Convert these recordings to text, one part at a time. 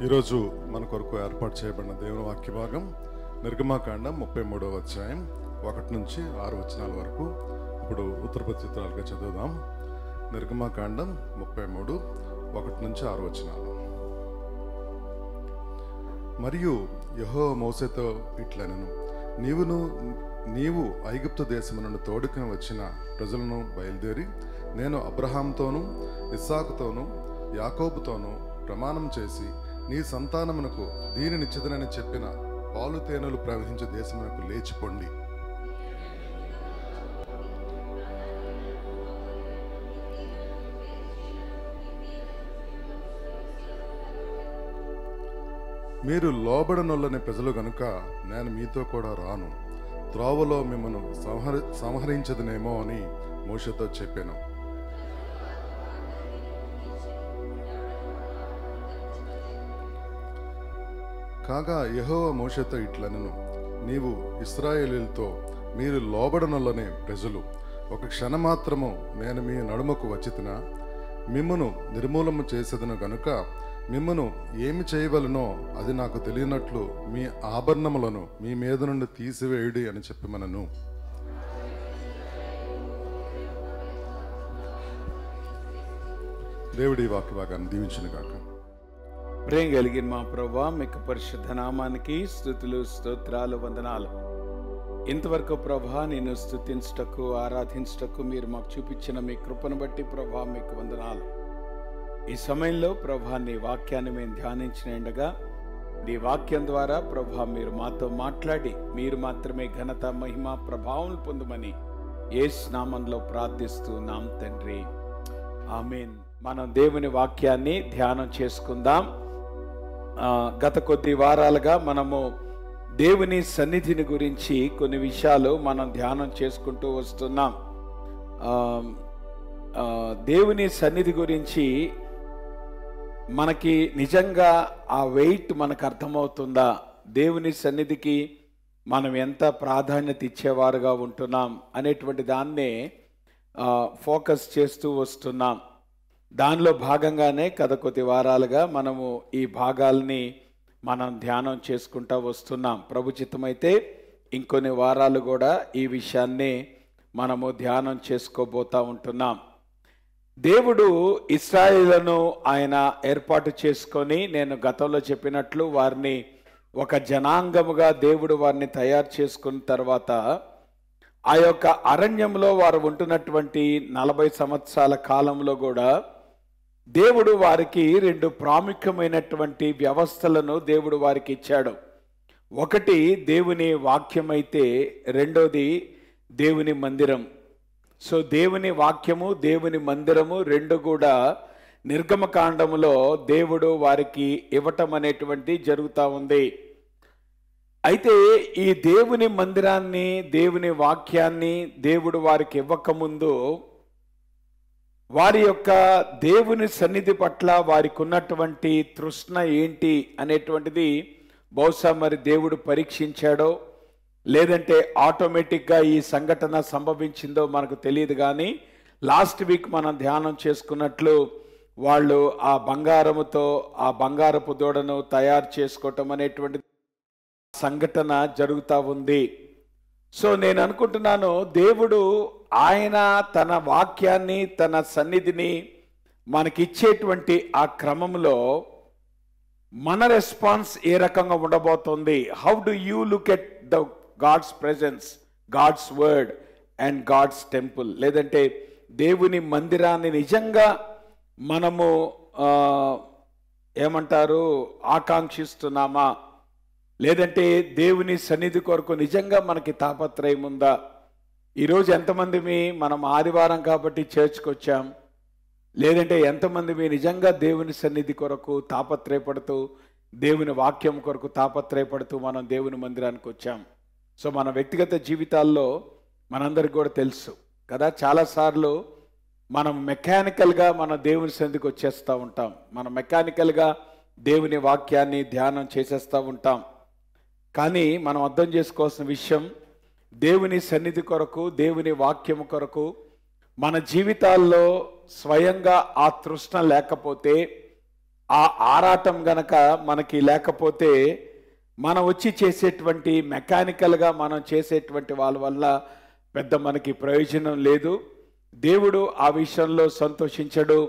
ఈరోజు మన కొరకు ఏర్పాటు చేయబడిన దేవుని వాక్య భాగం నిర్గమాకాండం 33వ అధ్యాయం 1 నుంచి 6 వచనాల వరకు. ఇప్పుడు ఉత్తరప్రత్యుత్తరాలుగా చదువుదాం. నిర్గమాకాండం 33 1 నుంచి 6 వచనాలు. మరియు యెహోవా మోషేతో ఇట్లనెను, నీవు ఐగుప్తు దేశము నుండి తోడుకుని వచ్చిన ప్రజలను బయలుదేరి నేను అబ్రహాంతోనూ ఇస్సాకుతోనూ యాకోబుతోనూ ప్రమాణం చేసి నీ సంతానమునకు దీనినిచ్చిదనని చెప్పిన పాలు తేనెలు ప్రవహించే దేశమునకు లేచిపోండి. మీరు లోబడనొల్లని ప్రజలు గనుక నేను మీతో కూడా రాను, త్రోవలో మిమ్మను సంహరించదునేమో అని మోషేతో చెప్పాను. కాగా యెహోవా మోషేతో ఇట్లనెను, నీవు ఇశ్రాయేలీయులతో మీరు లోబడనొల్లని ప్రజలు, ఒక క్షణమాత్రము నేను మీ నడుమకు వచ్చితినా మిమ్మును నిర్మూలము చేసేదను గనుక మిమ్మును ఏమి చేయవలనో అది నాకు తెలియనట్లు మీ ఆభరణములను మీ మీద నుండి తీసివేయుడి అని చెప్పమనను. దేవుడి వాక్య భాగాన్ని దీవించును గాక. ప్రేమ కలిగిన మా ప్రభువా, మీకు పరిశుద్ధ నామానికి స్తుతులు స్తోత్రాలు వందనాలు. ఇంతవరకు ప్రభా నేను స్తుతించుటకు ఆరాధించుటకు మీరు మాకు చూపించిన మీ కృపను బట్టి ప్రభా మీకు వందనాలు. ఈ సమయంలో ప్రభా నీ వాక్యాన్ని మేము ధ్యానించినగా నీ వాక్యం ద్వారా ప్రభా మీరు మాతో మాట్లాడి మీరు మాత్రమే ఘనత మహిమ ప్రభావం పొందమని యేసు నామంలో ప్రార్థిస్తున్నాం తండ్రి, ఆమేన్. మనం దేవుని వాక్యాన్ని ధ్యానం చేసుకుందాం. గత కొద్ది వారాలుగా మనము దేవుని సన్నిధిని గురించి కొన్ని విషయాలు మనం ధ్యానం చేసుకుంటూ వస్తున్నాం. దేవుని సన్నిధి గురించి మనకి నిజంగా ఆ వెయిట్ మనకు అర్థమవుతుందా? దేవుని సన్నిధికి మనం ఎంత ప్రాధాన్యత ఇచ్చేవారుగా ఉంటున్నాం అనేటువంటి దాన్నే ఫోకస్ చేస్తూ వస్తున్నాం. దానిలో భాగంగానే గత కొద్ది వారాలుగా మనము ఈ భాగాల్ని మనం ధ్యానం చేసుకుంటూ వస్తున్నాం. ప్రభు చిత్తమైతే ఇంకొన్ని వారాలు కూడా ఈ విషయాన్ని మనము ధ్యానం చేసుకోబోతూ ఉంటున్నాం. దేవుడు ఇశ్రాయేలును ఆయన ఏర్పాటు చేసుకొని, నేను గతంలో చెప్పినట్లు వారిని ఒక జనాంగముగా దేవుడు వారిని తయారు చేసుకున్న తర్వాత ఆ యొక్క అరణ్యంలో వారు ఉంటున్నటువంటి 40 సంవత్సరాల కాలంలో కూడా దేవుడు వారికి 2 ప్రాముఖ్యమైనటువంటి వ్యవస్థలను దేవుడు వారికి ఇచ్చాడు. ఒకటి దేవుని వాక్యం అయితే రెండోది దేవుని మందిరం. సో దేవుని వాక్యము దేవుని మందిరము రెండు కూడా నిర్గమకాండములో దేవుడు వారికి ఇవ్వటం అనేటువంటి జరుగుతూ ఉంది. అయితే ఈ దేవుని మందిరాన్ని దేవుని వాక్యాన్ని దేవుడు వారికి ఇవ్వకముందు వారి యొక్క దేవుని సన్నిధి పట్ల వారికి ఉన్నటువంటి తృష్ణ ఏంటి అనేటువంటిది బహుశా మరి దేవుడు పరీక్షించాడో లేదంటే ఆటోమేటిక్గా ఈ సంఘటన సంభవించిందో మనకు తెలియదు. కానీ లాస్ట్ వీక్ మనం ధ్యానం చేసుకున్నట్లు వాళ్ళు ఆ బంగారముతో ఆ బంగారపు దూడను తయారు చేసుకోవటం అనేటువంటి సంఘటన జరుగుతూ ఉంది. సో నేను అనుకుంటున్నాను, దేవుడు ఆయన తన వాక్యాన్ని తన సన్నిధిని మనకిచ్చేటువంటి ఆ క్రమంలో మన రెస్పాన్స్ ఏ రకంగా ఉండబోతుంది? How do you look at the God's presence, God's word and God's temple? లేదంటే దేవుని మందిరాన్ని నిజంగా మనము ఏమంటారు ఆకాంక్షిస్తున్నామా? లేదంటే దేవుని సన్నిధి కొరకు నిజంగా మనకి తాపత్రయం ఉందా? ఈరోజు ఎంతమంది మనం ఆదివారం కాబట్టి చర్చ్కి వచ్చాం, లేదంటే ఎంతమంది నిజంగా దేవుని సన్నిధి కొరకు తాపత్రయపడుతూ దేవుని వాక్యం కొరకు తాపత్రయపడుతూ మనం దేవుని మందిరానికి వచ్చాం? సో మన వ్యక్తిగత జీవితాల్లో మనందరికి కూడా తెలుసు కదా, చాలాసార్లు మనం మెకానికల్గా మన దేవుని సన్నిధికి వచ్చేస్తూ ఉంటాం, మనం మెకానికల్గా దేవుని వాక్యాన్ని ధ్యానం చేసేస్తూ ఉంటాం. కానీ మనం అర్థం చేసుకోవాల్సిన విషయం, దేవుని సన్నిధి కొరకు దేవుని వాక్యం కొరకు మన జీవితాల్లో స్వయంగా ఆ తృష్ణ లేకపోతే ఆ ఆరాటం గనక మనకి లేకపోతే మనం వచ్చి చేసేటువంటి మెకానికల్గా మనం చేసేటువంటి వాళ్ళ వల్ల పెద్ద మనకి ప్రయోజనం లేదు. దేవుడు ఆ విషయంలో సంతోషించడు.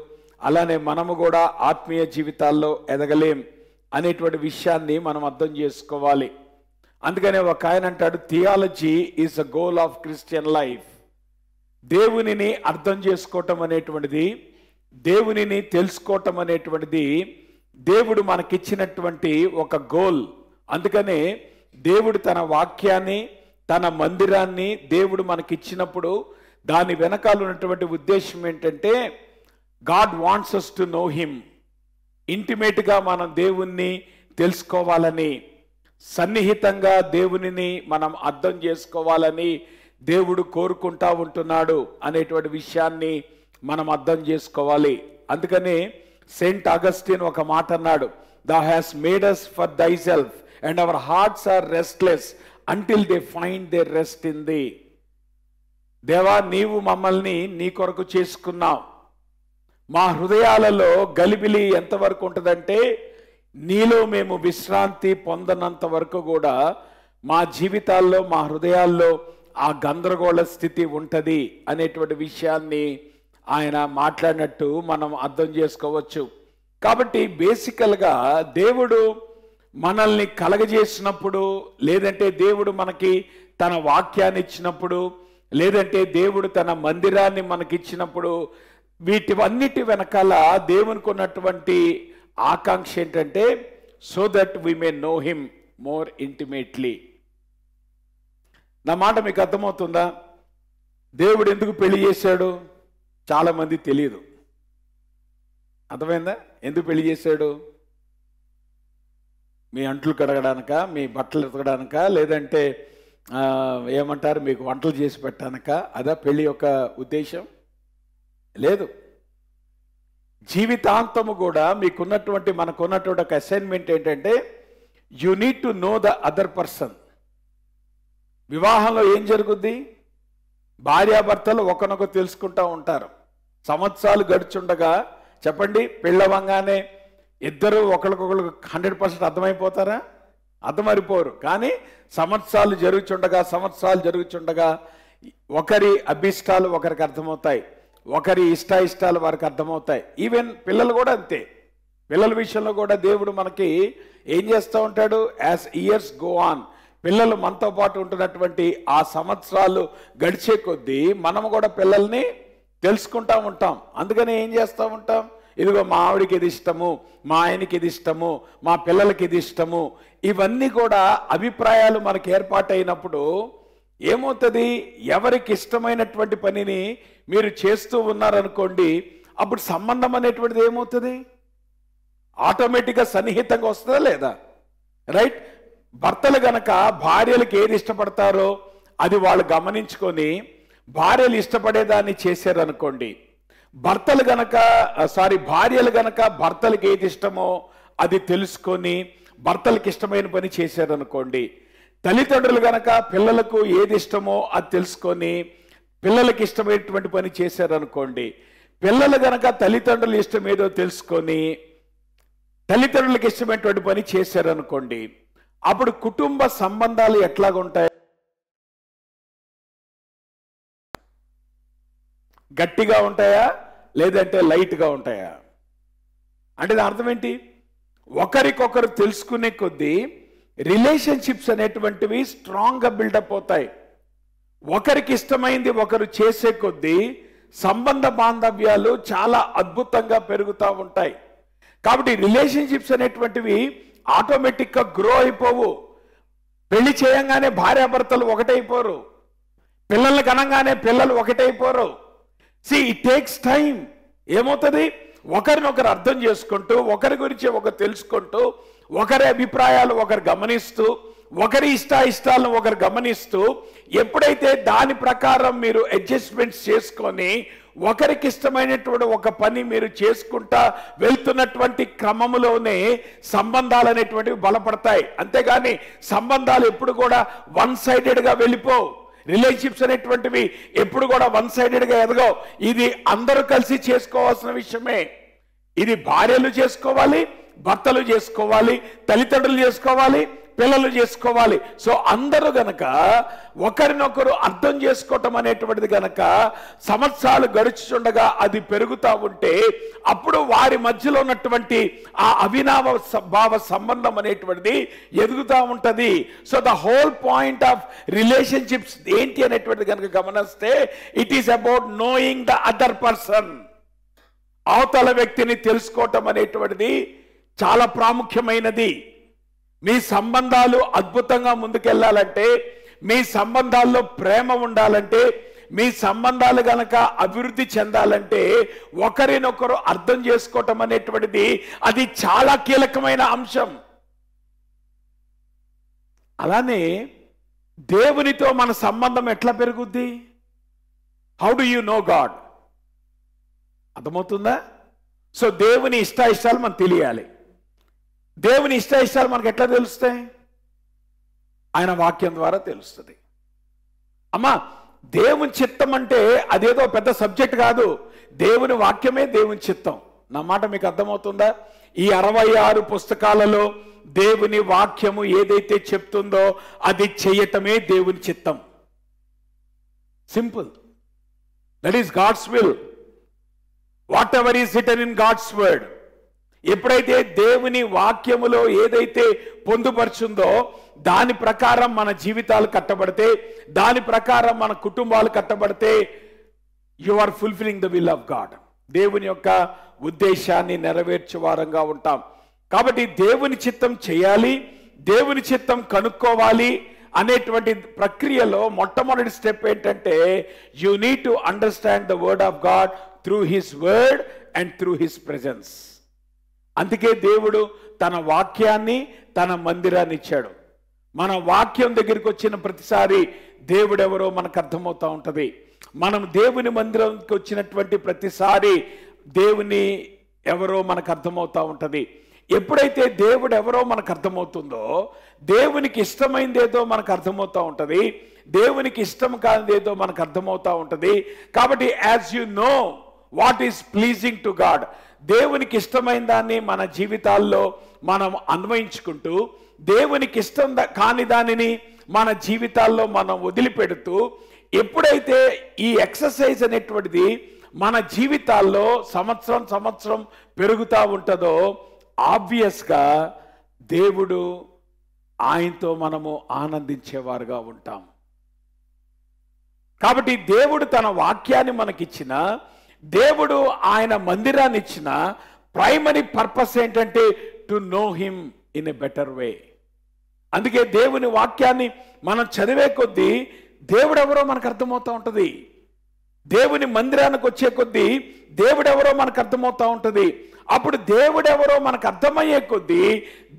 అలానే మనము కూడా ఆత్మీయ జీవితాల్లో ఎదగలేం అనేటువంటి విషయాన్ని మనం అర్థం చేసుకోవాలి. అందుకనే ఒక ఆయన అంటాడు, theology is a goal of Christian life. దేవునిని అర్థం చేసుకోవటం అనేటువంటిది, దేవునిని తెలుసుకోవటం అనేటువంటిది దేవుడు మనకిచ్చినటువంటి ఒక గోల్. అందుకనే దేవుడు తన వాక్యాన్ని, తన మందిరాన్ని దేవుడు మనకిచ్చినప్పుడు దాని వెనకాల ఉన్నటువంటి ఉద్దేశం ఏంటంటే, God wants us to know him. ఇంటిమేట్గా మనం దేవుణ్ణి తెలుసుకోవాలని, సన్నిహితంగా దేవునిని మనం అర్థం చేసుకోవాలని దేవుడు కోరుకుంటా ఉంటున్నాడు అనేటువంటి విషయాన్ని మనం అర్థం చేసుకోవాలి. అందుకని సెయింట్ ఆగస్టిన్ ఒక మాట అన్నాడు, thou hast made us for thyself and our hearts are restless until they find their rest in thee. దేవా, నీవు మమ్మల్ని నీ కొరకు చేసుకున్నావు. మా హృదయాలలో గలిబిలి ఎంతవరకు ఉంటుందంటే, నీలో మేము విశ్రాంతి పొందనంత వరకు కూడా మా జీవితాల్లో, మా హృదయాల్లో ఆ గందరగోళ స్థితి ఉంటుంది అనేటువంటి విషయాన్ని ఆయన మాట్లాడినట్టు మనం అర్థం చేసుకోవచ్చు. కాబట్టి బేసికల్గా దేవుడు మనల్ని కలగజేసినప్పుడు, లేదంటే దేవుడు మనకి తన వాక్యాన్ని ఇచ్చినప్పుడు, లేదంటే దేవుడు తన మందిరాన్ని మనకిచ్చినప్పుడు, వీటివన్నిటి వెనకాల దేవునికి ఉన్నటువంటి ఆకాంక్ష ఏంటంటే, so that we may know him more intimately. నా మాట మీకు అర్థమవుతుందా? దేవుడు ఎందుకు పెళ్లి చేశాడు చాలామంది తెలియదు. అర్థమైందా? ఎందుకు పెళ్లి చేశాడు? మీ అంట్లు కడగడానిక, మీ బట్టలు ఉతకడానిక, లేదంటే ఏమంటారు మీకు వంటలు చేసి పెట్టడానిక? అదా పెళ్లి యొక్క ఉద్దేశం? లేదు. జీవితాంతము కూడా మీకున్నటువంటి, మనకున్నటువంటి ఒక అసైన్మెంట్ ఏంటంటే, you need to know the other person. వివాహంలో ఏం జరుగుద్ది? భార్యాభర్తలు ఒకరినొకరు తెలుసుకుంటూ ఉంటారు. సంవత్సరాలు గడుచుండగా చెప్పండి, పెళ్ళవంగానే ఇద్దరు ఒకరికొకరు 100% అర్థమైపోతారా? అర్థమైపోరు. కానీ సంవత్సరాలు జరుగుచుండగా ఒకరి అభిష్టాలు ఒకరికి అర్థమవుతాయి, ఒకరి ఇష్టాలు వారికి అర్థమవుతాయి. ఈవెన్ పిల్లలు కూడా అంతే. పిల్లల విషయంలో కూడా దేవుడు మనకి ఏం చేస్తూ ఉంటాడు? యాజ్ ఇయర్స్ గో ఆన్, పిల్లలు మనతో పాటు ఉంటున్నటువంటి ఆ సంవత్సరాలు గడిచే కొద్దీ మనము కూడా పిల్లల్ని తెలుసుకుంటా ఉంటాం. అందుకని ఏం చేస్తూ ఉంటాం? ఇదిగో మా ఆవిడికి ఇది ఇష్టము, మా ఆయనకి ఇది ఇష్టము, మా పిల్లలకి ఇది ఇష్టము. ఇవన్నీ కూడా అభిప్రాయాలు మనకు ఏర్పాటైనప్పుడు ఏమవుతుంది? ఎవరికి ఇష్టమైనటువంటి పనిని మీరు చేస్తూ ఉన్నారనుకోండి, అప్పుడు సంబంధం అనేటువంటిది ఏమవుతుంది? ఆటోమేటిక్గా సన్నిహితంగా వస్తుందా లేదా? రైట్? భర్తలు గనక భార్యలకు ఏది ఇష్టపడతారో అది వాళ్ళు గమనించుకొని భార్యలు ఇష్టపడేదాన్ని చేశారనుకోండి, భార్యలు గనక భర్తలకు ఏది ఇష్టమో అది తెలుసుకొని భర్తలకు ఇష్టమైన పని చేశారనుకోండి, తల్లిదండ్రులు గనక పిల్లలకు ఏది ఇష్టమో అది తెలుసుకొని పిల్లలకి ఇష్టమైనటువంటి పని చేశారనుకోండి, పిల్లలు గనక తల్లిదండ్రులు ఇష్టం ఏదో తెలుసుకొని తల్లిదండ్రులకు ఇష్టమైనటువంటి పని చేశారనుకోండి, అప్పుడు కుటుంబ సంబంధాలు ఎట్లాగుంటాయి? గట్టిగా ఉంటాయా లేదంటే లైట్గా ఉంటాయా? అంటే దాని అర్థం ఏంటి? ఒకరికొకరు తెలుసుకునే కొద్దీ రిలేషన్షిప్స్ అనేటువంటివి స్ట్రాంగ్గా బిల్డప్ అవుతాయి. ఒకరికి ఇష్టమైంది ఒకరు చేసే కొద్దీ సంబంధ బాంధవ్యాలు చాలా అద్భుతంగా పెరుగుతూ ఉంటాయి. కాబట్టి రిలేషన్షిప్స్ అనేటువంటివి ఆటోమేటిక్గా గ్రో అయిపోవు. పెళ్లి చేయంగానే భార్యాభర్తలు ఒకటైపోరు, పిల్లలు కనంగానే పిల్లలు ఒకటైపోరు. It takes time. ఏమవుతుంది? ఒకరినొకరు అర్థం చేసుకుంటూ, ఒకరి గురించి ఒకరు తెలుసుకుంటూ, ఒకరి అభిప్రాయాలు ఒకరు గమనిస్తూ, ఒకరి ఇష్టాలను ఒకరు గమనిస్తూ, ఎప్పుడైతే దాని ప్రకారం మీరు అడ్జస్ట్మెంట్స్ చేసుకొని ఒకరికి ఇష్టమైనటువంటి ఒక పని మీరు చేసుకుంటా వెళ్తున్నటువంటి క్రమములోనే సంబంధాలు అనేటువంటివి బలపడతాయి. అంతేగాని సంబంధాలు ఎప్పుడు కూడా వన్ సైడెడ్గా వెళ్ళిపోవు. రిలేషన్షిప్స్ అనేటువంటివి ఎప్పుడు కూడా వన్ సైడెడ్గా ఎదగవు. ఇది అందరూ కలిసి చేసుకోవాల్సిన విషయమే. ఇది భార్యలు చేసుకోవాలి, భర్తలు చేసుకోవాలి, తల్లిదండ్రులు చేసుకోవాలి, పిల్లలు చేసుకోవాలి. సో అందరూ గనక ఒకరినొకరు అర్థం చేసుకోవటం అనేటువంటిది గనక సంవత్సరాలు గడుచుండగా అది పెరుగుతూ ఉంటే అప్పుడు వారి మధ్యలో ఉన్నటువంటి ఆ అవినావ భావ సంబంధం అనేటువంటిది ఎదుగుతూ ఉంటుంది. So the whole point of relationships ఏంటి అనేటువంటిది కనుక గమనిస్తే it is about knowing the other person. అవతల వ్యక్తిని తెలుసుకోవటం అనేటువంటిది చాలా ప్రాముఖ్యమైనది. మీ సంబంధాలు అద్భుతంగా ముందుకెళ్ళాలంటే, మీ సంబంధాల్లో ప్రేమ ఉండాలంటే, మీ సంబంధాలు గనక అభివృద్ధి చెందాలంటే ఒకరినొకరు అర్థం చేసుకోవటం అనేటువంటిది అది చాలా కీలకమైన అంశం. అలానే దేవునితో మన సంబంధం ఎట్లా పెరుగుద్ది? How do you know God? అర్థమవుతుందా? సో దేవుని ఇష్టాయిష్టాలు మనకు తెలియాలి. దేవుని ఇష్టాయిష్టాలు మనకు ఎట్లా తెలుస్తాయి? ఆయన వాక్యం ద్వారా తెలుస్తుంది. అమ్మా, దేవుని చిత్తం అంటే అదేదో పెద్ద సబ్జెక్ట్ కాదు. దేవుని వాక్యమే దేవుని చిత్తం. నా మాట మీకు అర్థమవుతుందా? ఈ 66 పుస్తకాలలో దేవుని వాక్యము ఏదైతే చెప్తుందో అది చేయటమే దేవుని చిత్తం. Simple. That is God's will. Whatever is written in God's word. ఎప్పుడైతే దేవుని వాక్యములో ఏదైతే పొందుపరుచుందో దాని ప్రకారం మన జీవితాలు కట్టబడితే, దాని ప్రకారం మన కుటుంబాలు కట్టబడితే you are fulfilling the will of God. దేవుని యొక్క ఉద్దేశాన్ని నెరవేర్చే వారంగా ఉంటాం. కాబట్టి దేవుని చిత్తం చేయాలి, దేవుని చిత్తం కనుక్కోవాలి అనేటువంటి ప్రక్రియలో మొట్టమొదటి స్టెప్ ఏంటంటే you need to understand the word of God through his word and through his presence. అందుకే దేవుడు తన వాక్యాన్ని, తన మందిరాన్ని ఇచ్చాడు. మన వాక్యం దగ్గరికి వచ్చిన ప్రతిసారి దేవుడెవరో మనకు అర్థమవుతూ ఉంటుంది. మనం దేవుని మందిరంకి వచ్చినటువంటి ప్రతిసారి దేవుని ఎవరో మనకు అర్థమవుతూ ఉంటుంది. ఎప్పుడైతే దేవుడు ఎవరో మనకు అర్థమవుతుందో దేవునికి ఇష్టమైందేదో మనకు అర్థమవుతూ ఉంటుంది, దేవునికి ఇష్టం కానిదేదో మనకు అర్థమవుతూ ఉంటుంది. కాబట్టి as you know what is pleasing to God, దేవునికి ఇష్టమైన దాన్ని మన జీవితాల్లో మనం అన్వయించుకుంటూ, దేవునికి ఇష్టం కాని దానిని మన జీవితాల్లో మనం వదిలిపెడుతూ, ఎప్పుడైతే ఈ ఎక్సర్సైజ్ అనేటువంటిది మన జీవితాల్లో సంవత్సరం సంవత్సరం పెరుగుతూ ఉంటుందో ఆబ్వియస్గా దేవుడు ఆయనతో మనము ఆనందించేవారుగా ఉంటాం. కాబట్టి దేవుడు తన వాక్యాన్ని మనకిచ్చిన, దేవుడు ఆయన మందిరాన్ని ఇచ్చిన ప్రైమరీ పర్పస్ ఏంటంటే to know him in a better way. అందుకే దేవుని వాక్యాన్ని మనం చదివే కొద్దీ దేవుడెవరో మనకు అర్థమవుతూ ఉంటుంది. దేవుని మందిరానికి వచ్చే కొద్దీ దేవుడెవరో మనకు అర్థమవుతూ ఉంటుంది. అప్పుడు దేవుడెవరో మనకు అర్థమయ్యే కొద్దీ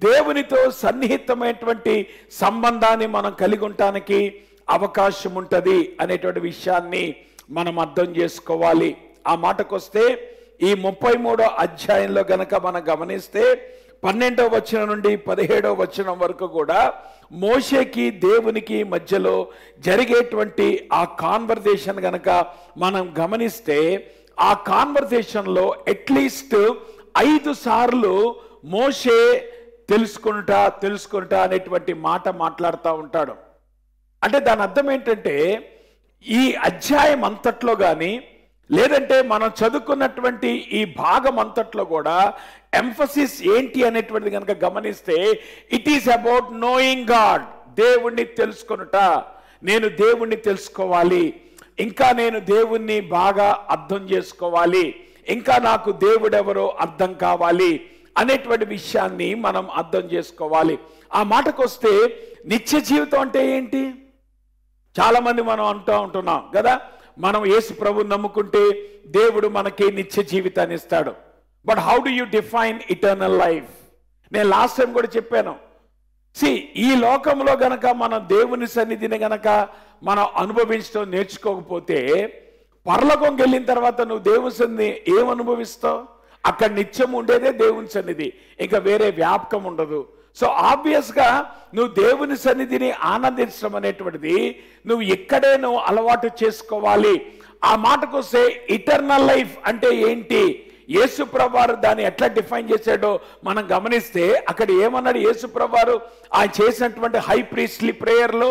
దేవునితో సన్నిహితమైనటువంటి సంబంధాన్ని మనం కలిగి ఉండటానికి అవకాశం ఉంటుంది అనేటువంటి విషయాన్ని మనం అర్థం చేసుకోవాలి. ఆ మాటకొస్తే ఈ 33వ అధ్యాయంలో గనక మనం గమనిస్తే 12వ వచనం నుండి 17వ వచనం వరకు కూడా మోషేకి దేవునికి మధ్యలో జరిగేటువంటి ఆ కాన్వర్జేషన్ గనక మనం గమనిస్తే ఆ కాన్వర్జేషన్లో అట్లీస్ట్ 5 సార్లు మోషే తెలుసుకుంటా అనేటువంటి మాట మాట్లాడుతూ ఉంటాడు. అంటే దాని అర్థం ఏంటంటే ఈ అధ్యాయం అంతట్లో కానీ లేదంటే మనం చదువుకున్నటువంటి ఈ భాగం అంతట్లో కూడా ఎంఫసిస్ ఏంటి అనేటువంటిది కనుక గమనిస్తే it is about knowing God. దేవుణ్ణి తెలుసుకొనుట, నేను దేవుణ్ణి తెలుసుకోవాలి, ఇంకా నేను దేవుణ్ణి బాగా అర్థం చేసుకోవాలి, ఇంకా నాకు దేవుడెవరో అర్థం కావాలి అనేటువంటి విషయాన్ని మనం అర్థం చేసుకోవాలి. ఆ మాటకొస్తే నిత్య జీవితం అంటే ఏంటి? చాలా మంది మనం అంటూ ఉంటున్నాం కదా, మనం యేసు ప్రభువుని నమ్ముకుంటే దేవుడు మనకి నిత్య జీవితాన్ని ఇస్తాడు. But how do you define eternal life? నేను లాస్ట్ టైం కూడా చెప్పాను. ఈ లోకంలో గనక మనం దేవుని సన్నిధిని గనక మనం అనుభవించడం నేర్చుకోకపోతే పరలోకంకి వెళ్ళిన తర్వాత నువ్వు దేవుని సన్నిధి ఏమనుభవిస్తావు? అక్కడ నిత్యం ఉండేదే దేవుని సన్నిధి, ఇంకా వేరే వ్యాపకం ఉండదు. సో ఆబ్వియస్గా నువ్వు దేవుని సన్నిధిని ఆనందించడం అనేటువంటిది నువ్వు ఇక్కడే నువ్వు అలవాటు చేసుకోవాలి. ఆ మాటకొస్తే ఇటర్నల్ లైఫ్ అంటే ఏంటి? యేసుప్రభువారు దాన్ని ఎట్లా డిఫైన్ చేశాడో మనం గమనిస్తే అక్కడ ఏమన్నాడు యేసుప్రభువారు ఆయన చేసినటువంటి హై ప్రీస్ట్లీ ప్రేయర్లో,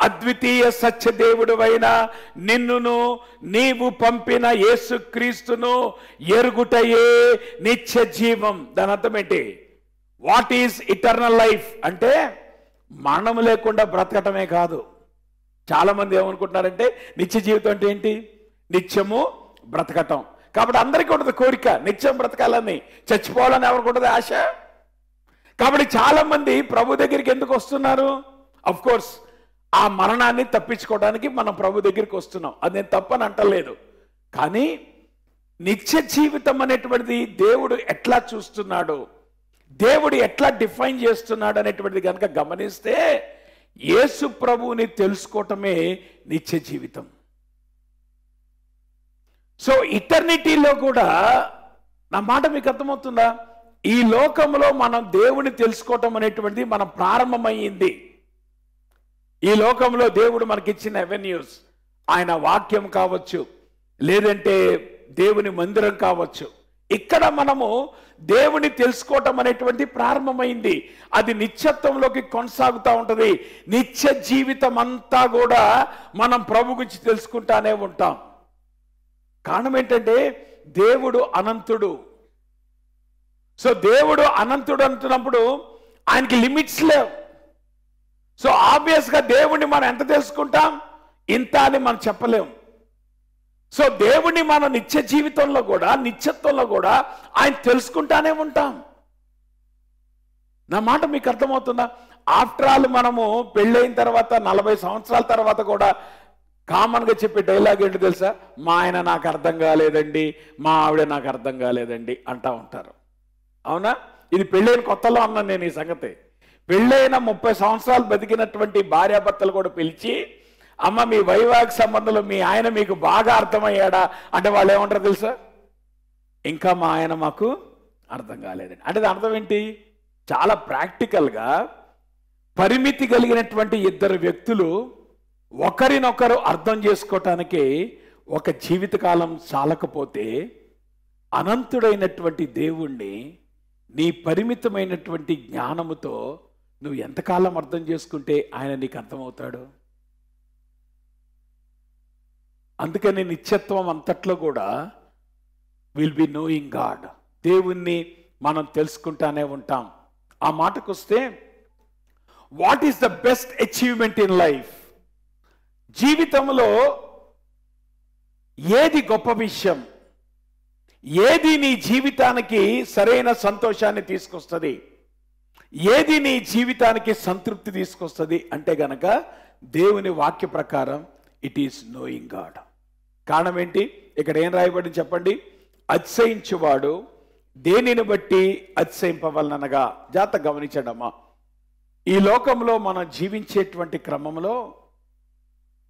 అద్వితీయ సత్యదేవుడువైన నిన్నును నీవు పంపిన యేసుక్రీస్తును ఎరుగుటయే నిత్య జీవం. దాని అర్థం ఏంటి? వాట్ ఈజ్ ఇటర్నల్ లైఫ్ అంటే మరణం లేకుండా బ్రతకటమే కాదు. చాలా మంది ఏమనుకుంటున్నారంటే నిత్య జీవితం అంటే ఏంటి? నిత్యము బ్రతకటం. కాబట్టి అందరికీ ఉంటుంది కోరిక నిత్యం బ్రతకాలని, చచ్చిపోవాలని ఎవరికి ఉంటుంది ఆశ. కాబట్టి చాలా మంది ప్రభు దగ్గరికి ఎందుకు వస్తున్నారు? అఫ్ కోర్స్ ఆ మరణాన్ని తప్పించుకోవడానికి మనం ప్రభు దగ్గరికి వస్తున్నాం, అది నేను తప్పని అంటలేదు. కానీ నిత్య జీవితం అనేటువంటిది దేవుడు ఎట్లా చూస్తున్నాడు, దేవుడు ఎట్లా డిఫైన్ చేస్తున్నాడు అనేటువంటిది కనుక గమనిస్తే యేసు ప్రభువుని తెలుసుకోవటమే నిత్య జీవితం. సో ఇటర్నిటీలో కూడా నా మాట మీకు అర్థమవుతుందా? ఈ లోకంలో మనం దేవుని తెలుసుకోవటం అనేటువంటిది మనం ప్రారంభమైంది. ఈ లోకంలో దేవుడు మనకిచ్చిన అవెన్యూస్, ఆయన వాక్యం కావచ్చు, లేదంటే దేవుని మందిరం కావచ్చు, ఇక్కడ మనము దేవుని తెలుసుకోవటం అనేటువంటి ప్రారంభమైంది. అది నిత్యత్వంలోకి కొనసాగుతూ ఉంటుంది. నిత్య జీవితం అంతా కూడా మనం ప్రభు గురించి తెలుసుకుంటానే ఉంటాం. కారణం ఏంటంటే దేవుడు అనంతుడు. సో దేవుడు అనంతుడు అంటున్నప్పుడు ఆయనకి లిమిట్స్ లేవు. సో ఆబ్వియస్గా దేవుణ్ణి మనం ఎంత తెలుసుకుంటాం? ఇంత అని మనం చెప్పలేం. సో దేవుణ్ణి మనం నిత్య జీవితంలో కూడా, నిత్యత్వంలో కూడా ఆయన తెలుసుకుంటానే ఉంటాం. నా మాట మీకు అర్థమవుతుందా? ఆఫ్టర్ ఆల్ మనము పెళ్ళైన తర్వాత 40 సంవత్సరాల తర్వాత కూడా కామన్గా చెప్పే డైలాగ్ ఏంటి తెలుసా? మా ఆయన నాకు అర్థం కాలేదండి, మా ఆవిడ నాకు అర్థం కాలేదండి అంటూ ఉంటారు. అవునా? ఇది పెళ్ళైన కొత్తలో అన్నాను నేను ఈ సంగతి. పెళ్ళైన 30 సంవత్సరాలు బతికినటువంటి భార్యాభర్తలు కూడా పిలిచి, అమ్మ మీ వైవాహిక సంబంధంలో మీ ఆయన మీకు బాగా అర్థమయ్యాడా అంటే వాళ్ళు ఏమంటారు తెలుసా? ఇంకా మా ఆయన మాకు అర్థం కాలేదండి. అంటే అర్థం ఏంటి? చాలా ప్రాక్టికల్గా పరిమితి కలిగినటువంటి ఇద్దరు వ్యక్తులు ఒకరినొకరు అర్థం చేసుకోవటానికి ఒక జీవితకాలం చాలకపోతే అనంతుడైనటువంటి దేవుణ్ణి నీ పరిమితమైనటువంటి జ్ఞానముతో నువ్వు ఎంతకాలం అర్థం చేసుకుంటే ఆయన నీకు అర్థమవుతాడు. అందుకని నిత్యత్వం అంతట్లో కూడా విల్ బి నోయింగ్ గాడ్, దేవుణ్ణి మనం తెలుసుకుంటానే ఉంటాం. ఆ మాటకు వస్తే what is the best achievement in life? జీవితంలో ఏది గొప్ప విషయం, ఏది నీ జీవితానికి సరైన సంతోషాన్ని తీసుకొస్తుంది, ఏది నీ జీవితానికి సంతృప్తి తీసుకొస్తుంది అంటే గనక దేవుని వాక్య ప్రకారం ఇట్ ఈస్ నోయింగ్ గాడ్. కారణం ఏంటి? ఇక్కడ ఏం రాయబడింది చెప్పండి? అతిశయించువాడు దేనిని బట్టి అతిశయింపవలనగా. జాగ్రత్తగా గమనించడమ్మా, ఈ లోకంలో మనం జీవించేటువంటి క్రమంలో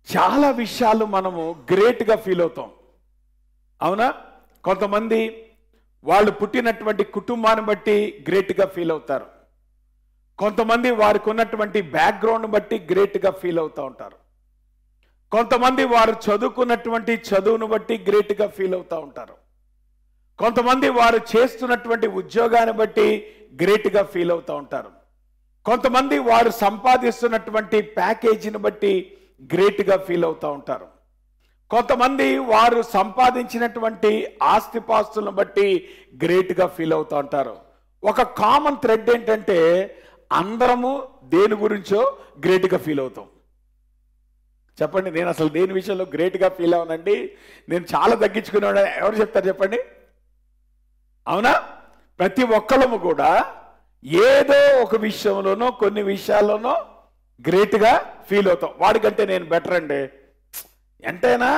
చాలా విషయాలు మనము గ్రేట్గా ఫీల్ అవుతాం. అవునా? కొంతమంది వాళ్ళు పుట్టినటువంటి కుటుంబాన్ని బట్టి గ్రేట్గా ఫీల్ అవుతారు. కొంతమంది వారికి ఉన్నటువంటి బ్యాక్గ్రౌండ్ బట్టి గ్రేట్గా ఫీల్ అవుతూ ఉంటారు. కొంతమంది వారు చదువుకున్నటువంటి చదువును బట్టి గ్రేట్గా ఫీల్ అవుతూ ఉంటారు. కొంతమంది వారు చేస్తున్నటువంటి ఉద్యోగాన్ని బట్టి గ్రేట్గా ఫీల్ అవుతూ ఉంటారు. కొంతమంది వారు సంపాదిస్తున్నటువంటి ప్యాకేజీని బట్టి గ్రేట్గా ఫీల్ అవుతూ ఉంటారు. కొంతమంది వారు సంపాదించినటువంటి ఆస్తిపాస్తులను బట్టి గ్రేట్గా ఫీల్ అవుతూ ఉంటారు. ఒక కామన్ థ్రెడ్ ఏంటంటే అందరము దేని గురించో గ్రేట్గా ఫీల్ అవుతాం. చెప్పండి, నేను అసలు దేని విషయంలో గ్రేట్గా ఫీల్ అవునండి, నేను చాలా తగ్గించుకున్నాను ఎవరు చెప్తారు చెప్పండి? అవునా? ప్రతి ఒక్కళ్ళము కూడా ఏదో ఒక విషయంలోనో కొన్ని విషయాల్లోనో గ్రేట్గా ఫీల్ అవుతాం. వాడికంటే నేను బెటర్ అండి, ఎంతైనా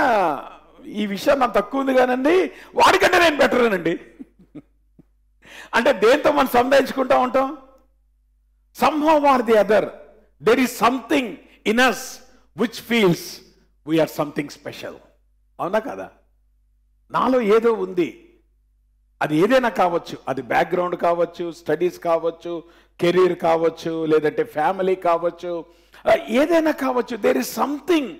ఈ విషయం నాకు తక్కువ ఉంది కానండి, వాడికంటే నేను బెటర్ అనండి. అంటే దేంతో మనం సంపాదించుకుంటా ఉంటాం? somehow or the other there is something in us which feels we are something special. అవునా కదా? నాలో ఏదో ఉంది, అది ఏదైనా కావచ్చు, అది బ్యాక్గ్రౌండ్ కావచ్చు, స్టడీస్ కావచ్చు, కెరీర్ కావచ్చు, లేదంటే ఫ్యామిలీ కావచ్చు, ఏదైనా కావచ్చు. There is something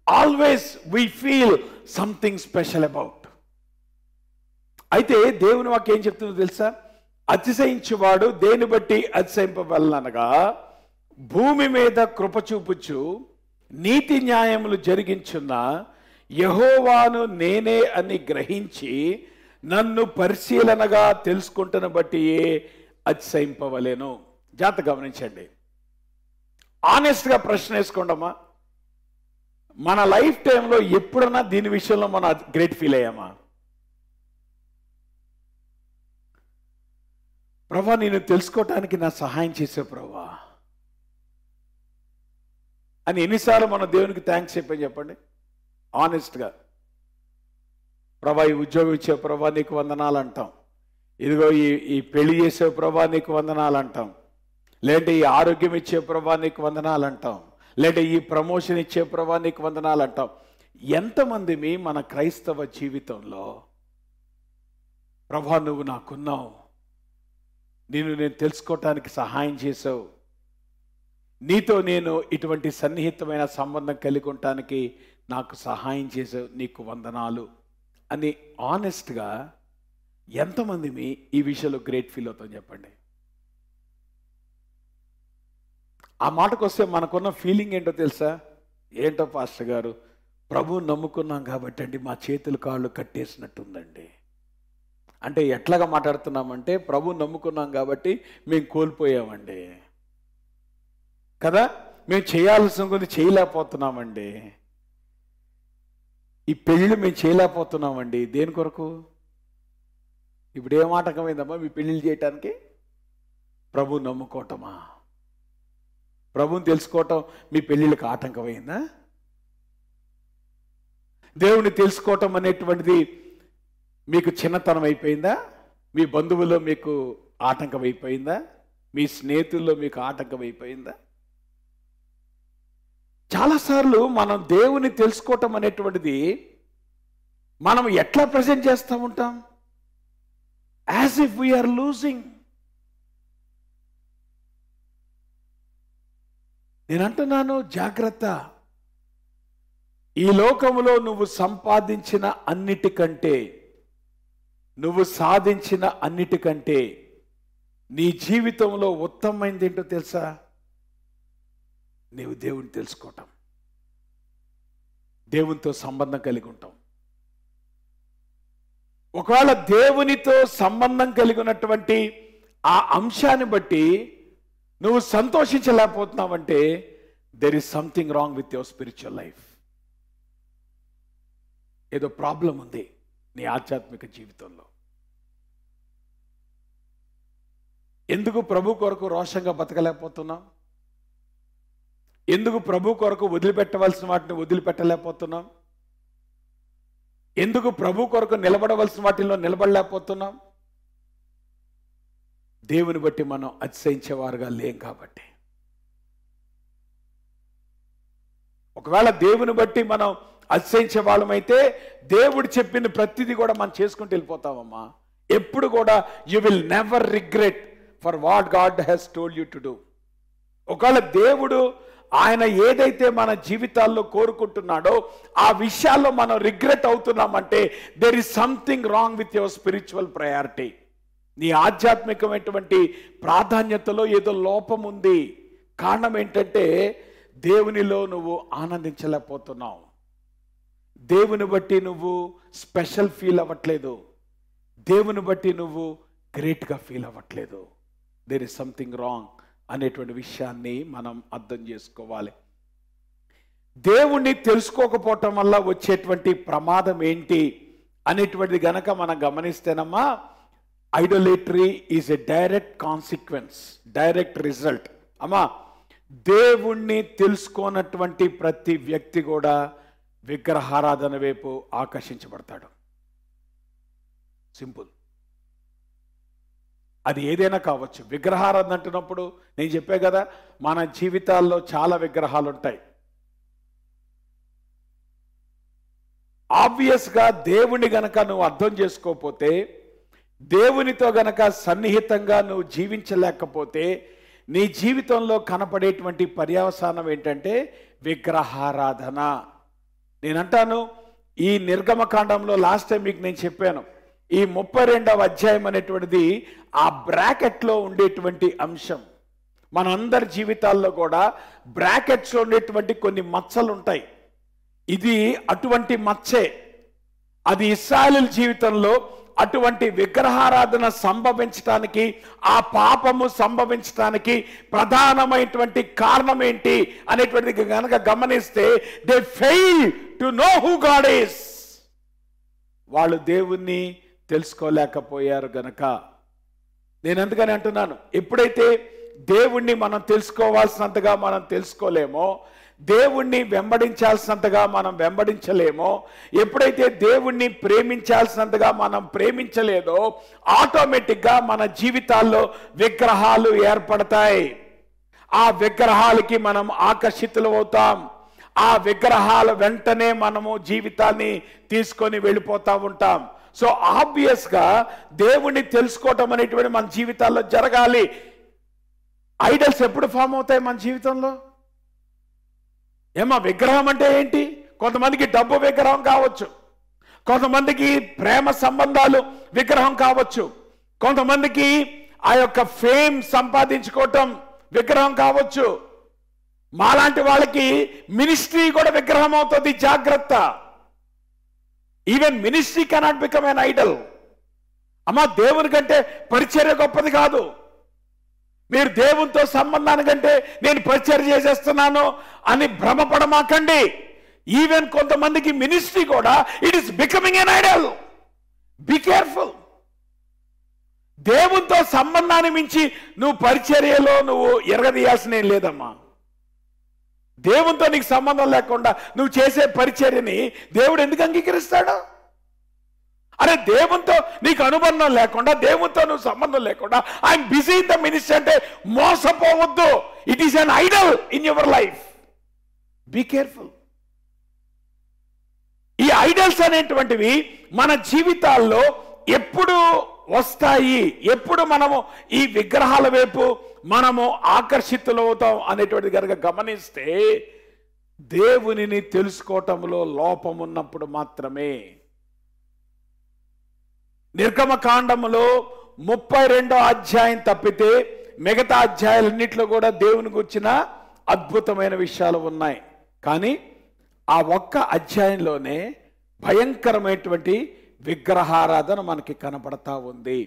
always we feel something special about. అయితే దేవుని వాక్యం ఏం చెప్తుందో తెలుసా? అతిశయించువాడు దేని బట్టి అతిశయింపవలనగా భూమి మీద కృప చూపుచు నీతి న్యాయములు జరిగించున్న యెహోవాను నేనే అని గ్రహించి నన్ను పరిశీలనగా తెలుసుకుంటున్న బట్టి అతిశయింపవలేను. జాగ్రత్త గమనించండి. ఆనెస్ట్గా ప్రశ్న వేసుకోండమ్మా. మన లైఫ్ టైంలో ఎప్పుడన్నా దీని విషయంలో మనం గ్రేట్ ఫీల్ అయ్యామా? ప్రభా, నేను తెలుసుకోవటానికి నా సహాయం చేసే ప్రభా అని ఎన్నిసార్లు మనం దేవునికి థ్యాంక్స్ చెప్పని చెప్పండి ఆనెస్ట్గా. ప్రభా, ఈ ఉద్యోగం ఇచ్చే ప్రభా నీకు వందనాలు అంటాం. ఇదిగో ఈ పెళ్లి చేసే ప్రభా నీకు వందనాలు అంటాం. లేదంటే ఈ ఆరోగ్యం ఇచ్చే ప్రభా నీకు వందనాలు అంటాం. లేదంటే ఈ ప్రమోషన్ ఇచ్చే ప్రభా నీకు వందనాలు అంటాం. ఎంతమంది మన క్రైస్తవ జీవితంలో ప్రభా నువ్వు నాకున్నావు, నేను తెలుసుకోవటానికి సహాయం చేసావు, నీతో నేను ఇటువంటి సన్నిహితమైన సంబంధం కలిగి ఉండటానికి నాకు సహాయం చేసావు, నీకు వందనాలు అని ఆనెస్ట్గా ఎంతమంది ఈ విషయంలో గ్రేట్ ఫీల్ అవుతాం చెప్పండి. ఆ మాటకు వస్తే మనకున్న ఫీలింగ్ ఏంటో తెలుసా? ఏంటో పాస్టర్ గారు, ప్రభువు నమ్ముకున్నాం కాబట్టి అండి మా చేతులు కాళ్ళు కట్టేసినట్టుందండి. అంటే ఎట్లాగా మాట్లాడుతున్నామంటే ప్రభు నమ్ముకున్నాం కాబట్టి మేము కోల్పోయామండి కదా, మేము చేయాల్సిన కొన్ని చేయలేకపోతున్నామండి, ఈ పెళ్ళిళ్ళు మేము చేయలేకపోతున్నామండి. దేని కొరకు? ఇప్పుడు ఏం ఆటంకమైందమ్మా మీ పెళ్ళిళ్ళు చేయటానికి? ప్రభు నమ్ముకోవటమా? ప్రభుని తెలుసుకోవటం మీ పెళ్ళిళ్ళకి ఆటంకమైందా? దేవుని తెలుసుకోవటం అనేటువంటిది మీకు చిన్నతనం అయిపోయిందా? మీ బంధువుల్లో మీకు ఆటంకం అయిపోయిందా? మీ స్నేహితుల్లో మీకు ఆటంకం అయిపోయిందా? చాలాసార్లు మనం దేవుని తెలుసుకోవటం అనేటువంటిది మనం ఎట్లా ప్రజెంట్ చేస్తూ ఉంటాం? As if we are losing. నేను అంటున్నాను, జాగ్రత్త. ఈ లోకములో నువ్వు సంపాదించిన అన్నిటికంటే, నువ్వు సాధించిన అన్నిటికంటే నీ జీవితంలో ఉత్తమమైనది ఏంటో తెలుసా? నీవు దేవుని తెలుసుకోవటం, దేవునితో సంబంధం కలిగి ఉంటాం. ఒకవేళ దేవునితో సంబంధం కలిగి ఉన్నటువంటి ఆ అంశాన్ని బట్టి నువ్వు సంతోషించలేకపోతున్నావంటే there is something wrong with your spiritual life. ఏదో ప్రాబ్లం ఉంది నీ ఆధ్యాత్మిక జీవితంలో. ఎందుకు ప్రభు కొరకు రోషంగా బతకలేకపోతున్నాం? ఎందుకు ప్రభు కొరకు వదిలిపెట్టవలసిన వాటిని వదిలిపెట్టలేకపోతున్నాం? ఎందుకు ప్రభు కొరకు నిలబడవలసిన వాటిల్లో నిలబడలేకపోతున్నాం? దేవుని బట్టి మనం అతిశయించేవారుగా లేం కాబట్టి. ఒకవేళ దేవుని బట్టి మనం అతిశయించే వాళ్ళమైతే దేవుడు చెప్పిన ప్రతిదీ కూడా మనం చేసుకుంటూ వెళ్ళిపోతామమ్మా. ఎప్పుడు కూడా you will never regret for what God has told you to do. ఒకవేళ దేవుడు ఆయన ఏదైతే మన జీవితాల్లో కోరుకుంటున్నాడో ఆ విషయాల్లో మనం రిగ్రెట్ అవుతున్నామంటే there is something wrong with your spiritual priority. నీ ఆధ్యాత్మికమైనటువంటి ప్రాధాన్యతలో ఏదో లోపం ఉంది. కారణం ఏంటంటే దేవునిలో నువ్వు ఆనందించలేకపోతున్నావు, దేవుని బట్టి నువ్వు స్పెషల్ ఫీల్ అవ్వట్లేదు, దేవుని బట్టి నువ్వు గ్రేట్గా ఫీల్ అవ్వట్లేదు. దేర్ ఇస్ సంథింగ్ రాంగ్ అనేటువంటి విషయాన్ని మనం అర్థం చేసుకోవాలి. దేవుణ్ణి తెలుసుకోకపోవటం వల్ల వచ్చేటువంటి ప్రమాదం ఏంటి అనేటువంటిది గనక మనం గమనిస్తేనమ్మా, idolatry is a direct consequence, direct result. అమ్మా, దేవుణ్ణి తెలుసుకోనటువంటి ప్రతి వ్యక్తి కూడా విగ్రహారాధన వైపు ఆకర్షించబడతాడు. సింపుల్. అది ఏదైనా కావచ్చు. విగ్రహారాధన అంటున్నప్పుడు నేను చెప్పే కదా, మన జీవితాల్లో చాలా విగ్రహాలు ఉంటాయి. ఆబ్వియస్గా దేవుని గనక నువ్వు అర్థం చేసుకోకపోతే, దేవునితో గనక సన్నిహితంగా నువ్వు జీవించలేకపోతే నీ జీవితంలో కనపడేటువంటి పర్యవసానం ఏంటంటే విగ్రహారాధన. నేనంటాను, ఈ నిర్గమకాండంలో లాస్ట్ టైం మీకు నేను చెప్పాను, ఈ 32వ అధ్యాయం అనేటువంటిది ఆ బ్రాకెట్లో ఉండేటువంటి అంశం. మనందరి జీవితాల్లో కూడా బ్రాకెట్స్లో ఉండేటువంటి కొన్ని మచ్చలు ఉంటాయి. ఇది అటువంటి మచ్చే. అది ఇశ్రాయేలు జీవితంలో అటువంటి విగ్రహారాధన సంభవించడానికి, ఆ పాపము సంభవించడానికి ప్రధానమైనటువంటి కారణం ఏంటి అనేటువంటిది కనుక గమనిస్తే, they fail to know who God is. వాళ్ళు దేవుణ్ణి తెలుసుకోలేకపోయారు గనక. నేను అందుకని అంటున్నాను, ఎప్పుడైతే దేవుణ్ణి మనం తెలుసుకోవాల్సినంతగా మనం తెలుసుకోలేమో, దేవుణ్ణి వెంబడించాల్సినంతగా మనం వెంబడించలేమో, ఎప్పుడైతే దేవుణ్ణి ప్రేమించాల్సినంతగా మనం ప్రేమించలేదో, ఆటోమేటిక్గా మన జీవితాల్లో విగ్రహాలు ఏర్పడతాయి. ఆ విగ్రహాలకి మనం ఆకర్షితులవుతాం. ఆ విగ్రహాల వెంటనే మనము జీవితాన్ని తీసుకొని వెళ్ళిపోతూ ఉంటాం. సో ఆబ్వియస్గా దేవుణ్ణి తెలుసుకోవటం అనేటువంటి మన జీవితాల్లో జరగాలి. ఐడల్స్ ఎప్పుడు ఫామ్ అవుతాయి మన జీవితంలో? ఏమా విగ్రహం అంటే ఏంటి? కొంతమందికి డబ్బు విగ్రహం కావచ్చు, కొంతమందికి ప్రేమ సంబంధాలు విగ్రహం కావచ్చు, కొంతమందికి ఆ యొక్క ఫేమ్ సంపాదించుకోవటం విగ్రహం కావచ్చు. మాలాంటి వాళ్ళకి మినిస్ట్రీ కూడా విగ్రహం అవుతుంది. జాగ్రత్త. Even ministry cannot become an Idol. అమ్మా, దేవుని కంటే పరిచర్య గొప్పది కాదు. మీరు దేవునితో సంబంధానికంటే నేను పరిచర్య చేసేస్తున్నాను అని భ్రమపడమాకండి. ఈవెన్ కొంతమందికి మినిస్ట్రీ కూడా it is becoming N Idol. Be careful. దేవునితో సంబంధాన్ని మించి నువ్వు పరిచర్యలో నువ్వు ఎరగదీయాల్సిన ఏం లేదమ్మా. దేవునితో నీకు సంబంధం లేకుండా నువ్వు చేసే పరిచర్యని దేవుడు ఎందుకు అంగీకరిస్తాడు? అరే, దేవునితో నీకు అనుబంధం లేకుండా, దేవునితో నువ్వు సంబంధం లేకుండా I'm busy in the ministry అంటే మోసపోవద్దు. It is an idol in your life. Be careful. ఈ ఐడల్స్ అనేటువంటివి మన జీవితాల్లో ఎప్పుడు వస్తాయి, ఎప్పుడు మనము ఈ విగ్రహాల వైపు మనము ఆకర్షితులవుతాం అనేటువంటిది కనుక గమనిస్తే, దేవునిని తెలుసుకోవటంలో లోపం ఉన్నప్పుడు మాత్రమే. నిర్గమకాండములో 32వ అధ్యాయం తప్పితే మిగతా అధ్యాయాలన్నింటిలో కూడా దేవుని గురించిన అద్భుతమైన విషయాలు ఉన్నాయి. కానీ ఆ ఒక్క అధ్యాయంలోనే భయంకరమైనటువంటి విగ్రహారాధన మనకి కనపడతా ఉంది.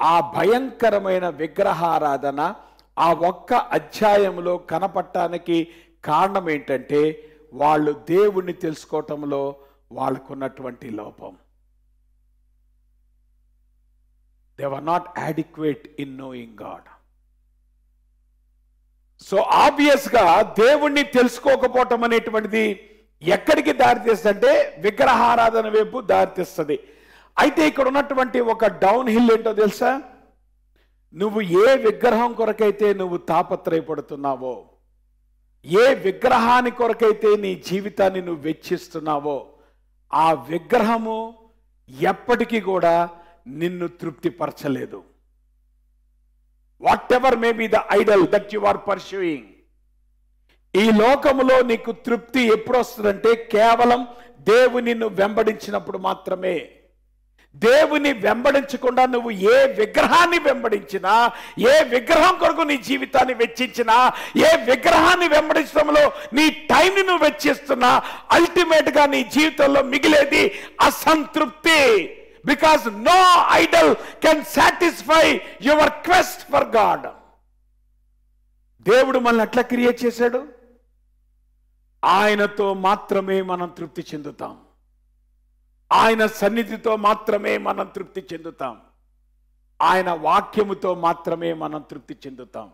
ఆ భయంకరమైన విగ్రహారాధన ఆ ఒక్క అధ్యాయంలో కనపడటానికి కారణం ఏంటంటే, వాళ్ళు దేవుణ్ణి తెలుసుకోవటంలో వాళ్ళకున్నటువంటి లోపం. They were not adequate in knowing God. So ఆబ్వియస్గా దేవుణ్ణి తెలుసుకోకపోవటం అనేటువంటిది ఎక్కడికి దారితీస్తుందంటే విగ్రహారాధన వైపు దారితీస్తుంది. అయితే ఇక్కడ ఉన్నటువంటి ఒక డౌన్ హిల్ ఏంటో తెలుసా? నువ్వు ఏ విగ్రహం కొరకైతే నువ్వు తాపత్రయపడుతున్నావో, ఏ విగ్రహాని కొరకైతే నీ జీవితాన్ని నువ్వు వెచ్చిస్తున్నావో, ఆ విగ్రహము ఎప్పటికీ కూడా నిన్ను తృప్తిపరచలేదు. Whatever may be the idol that you are pursuing. ఈ లోకములో నీకు తృప్తి ఎప్పుడు వస్తుందంటే కేవలం దేవుని నువ్వు వెంబడించినప్పుడు మాత్రమే. దేవుని వెంబడించకుండా నువ్వు ఏ విగ్రహాన్ని వెంబడించినా, ఏ విగ్రహం కొరకు నీ జీవితాన్ని వెచ్చించినా, ఏ విగ్రహాన్ని వెంబడించడంలో నీ టైంని నువ్వు వెచ్చిస్తున్నా, అల్టిమేట్ గా నీ జీవితంలో మిగిలేది అసంతృప్తి. Because no idol can satisfy your quest for God. దేవుడు మనల్ని ఎట్లా క్రియేట్ చేశాడు? ఆయనతో మాత్రమే మనం తృప్తి చెందుతాం. ఆయన సన్నిధితో మాత్రమే మనం తృప్తి చెందుతాం. ఆయన వాక్యముతో మాత్రమే మనం తృప్తి చెందుతాం.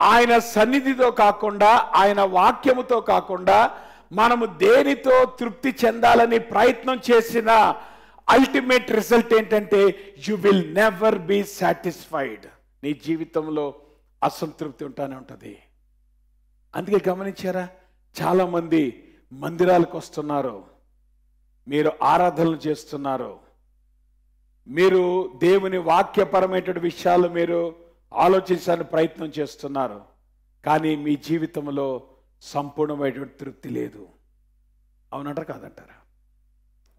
ఆయన సన్నిధితో కాకుండా, ఆయన వాక్యముతో కాకుండా మనము దేనితో తృప్తి చెందాలని ప్రయత్నం చేసినా అల్టిమేట్ రిజల్ట్ ఏంటంటే you will never be satisfied. నీ జీవితంలో అసంతృప్తి ఉంటానే ఉంటుంది. అందుకే గమనించారా, చాలామంది మందిరాలకు వస్తున్నారు, మీరు ఆరాధనలు చేస్తున్నారు, మీరు దేవుని వాక్యపరమైనటువంటి విషయాలు మీరు ఆలోచించడానికి ప్రయత్నం చేస్తున్నారు, కానీ మీ జీవితంలో సంపూర్ణమైనటువంటి తృప్తి లేదు. అవునంటారా కాదంటారా?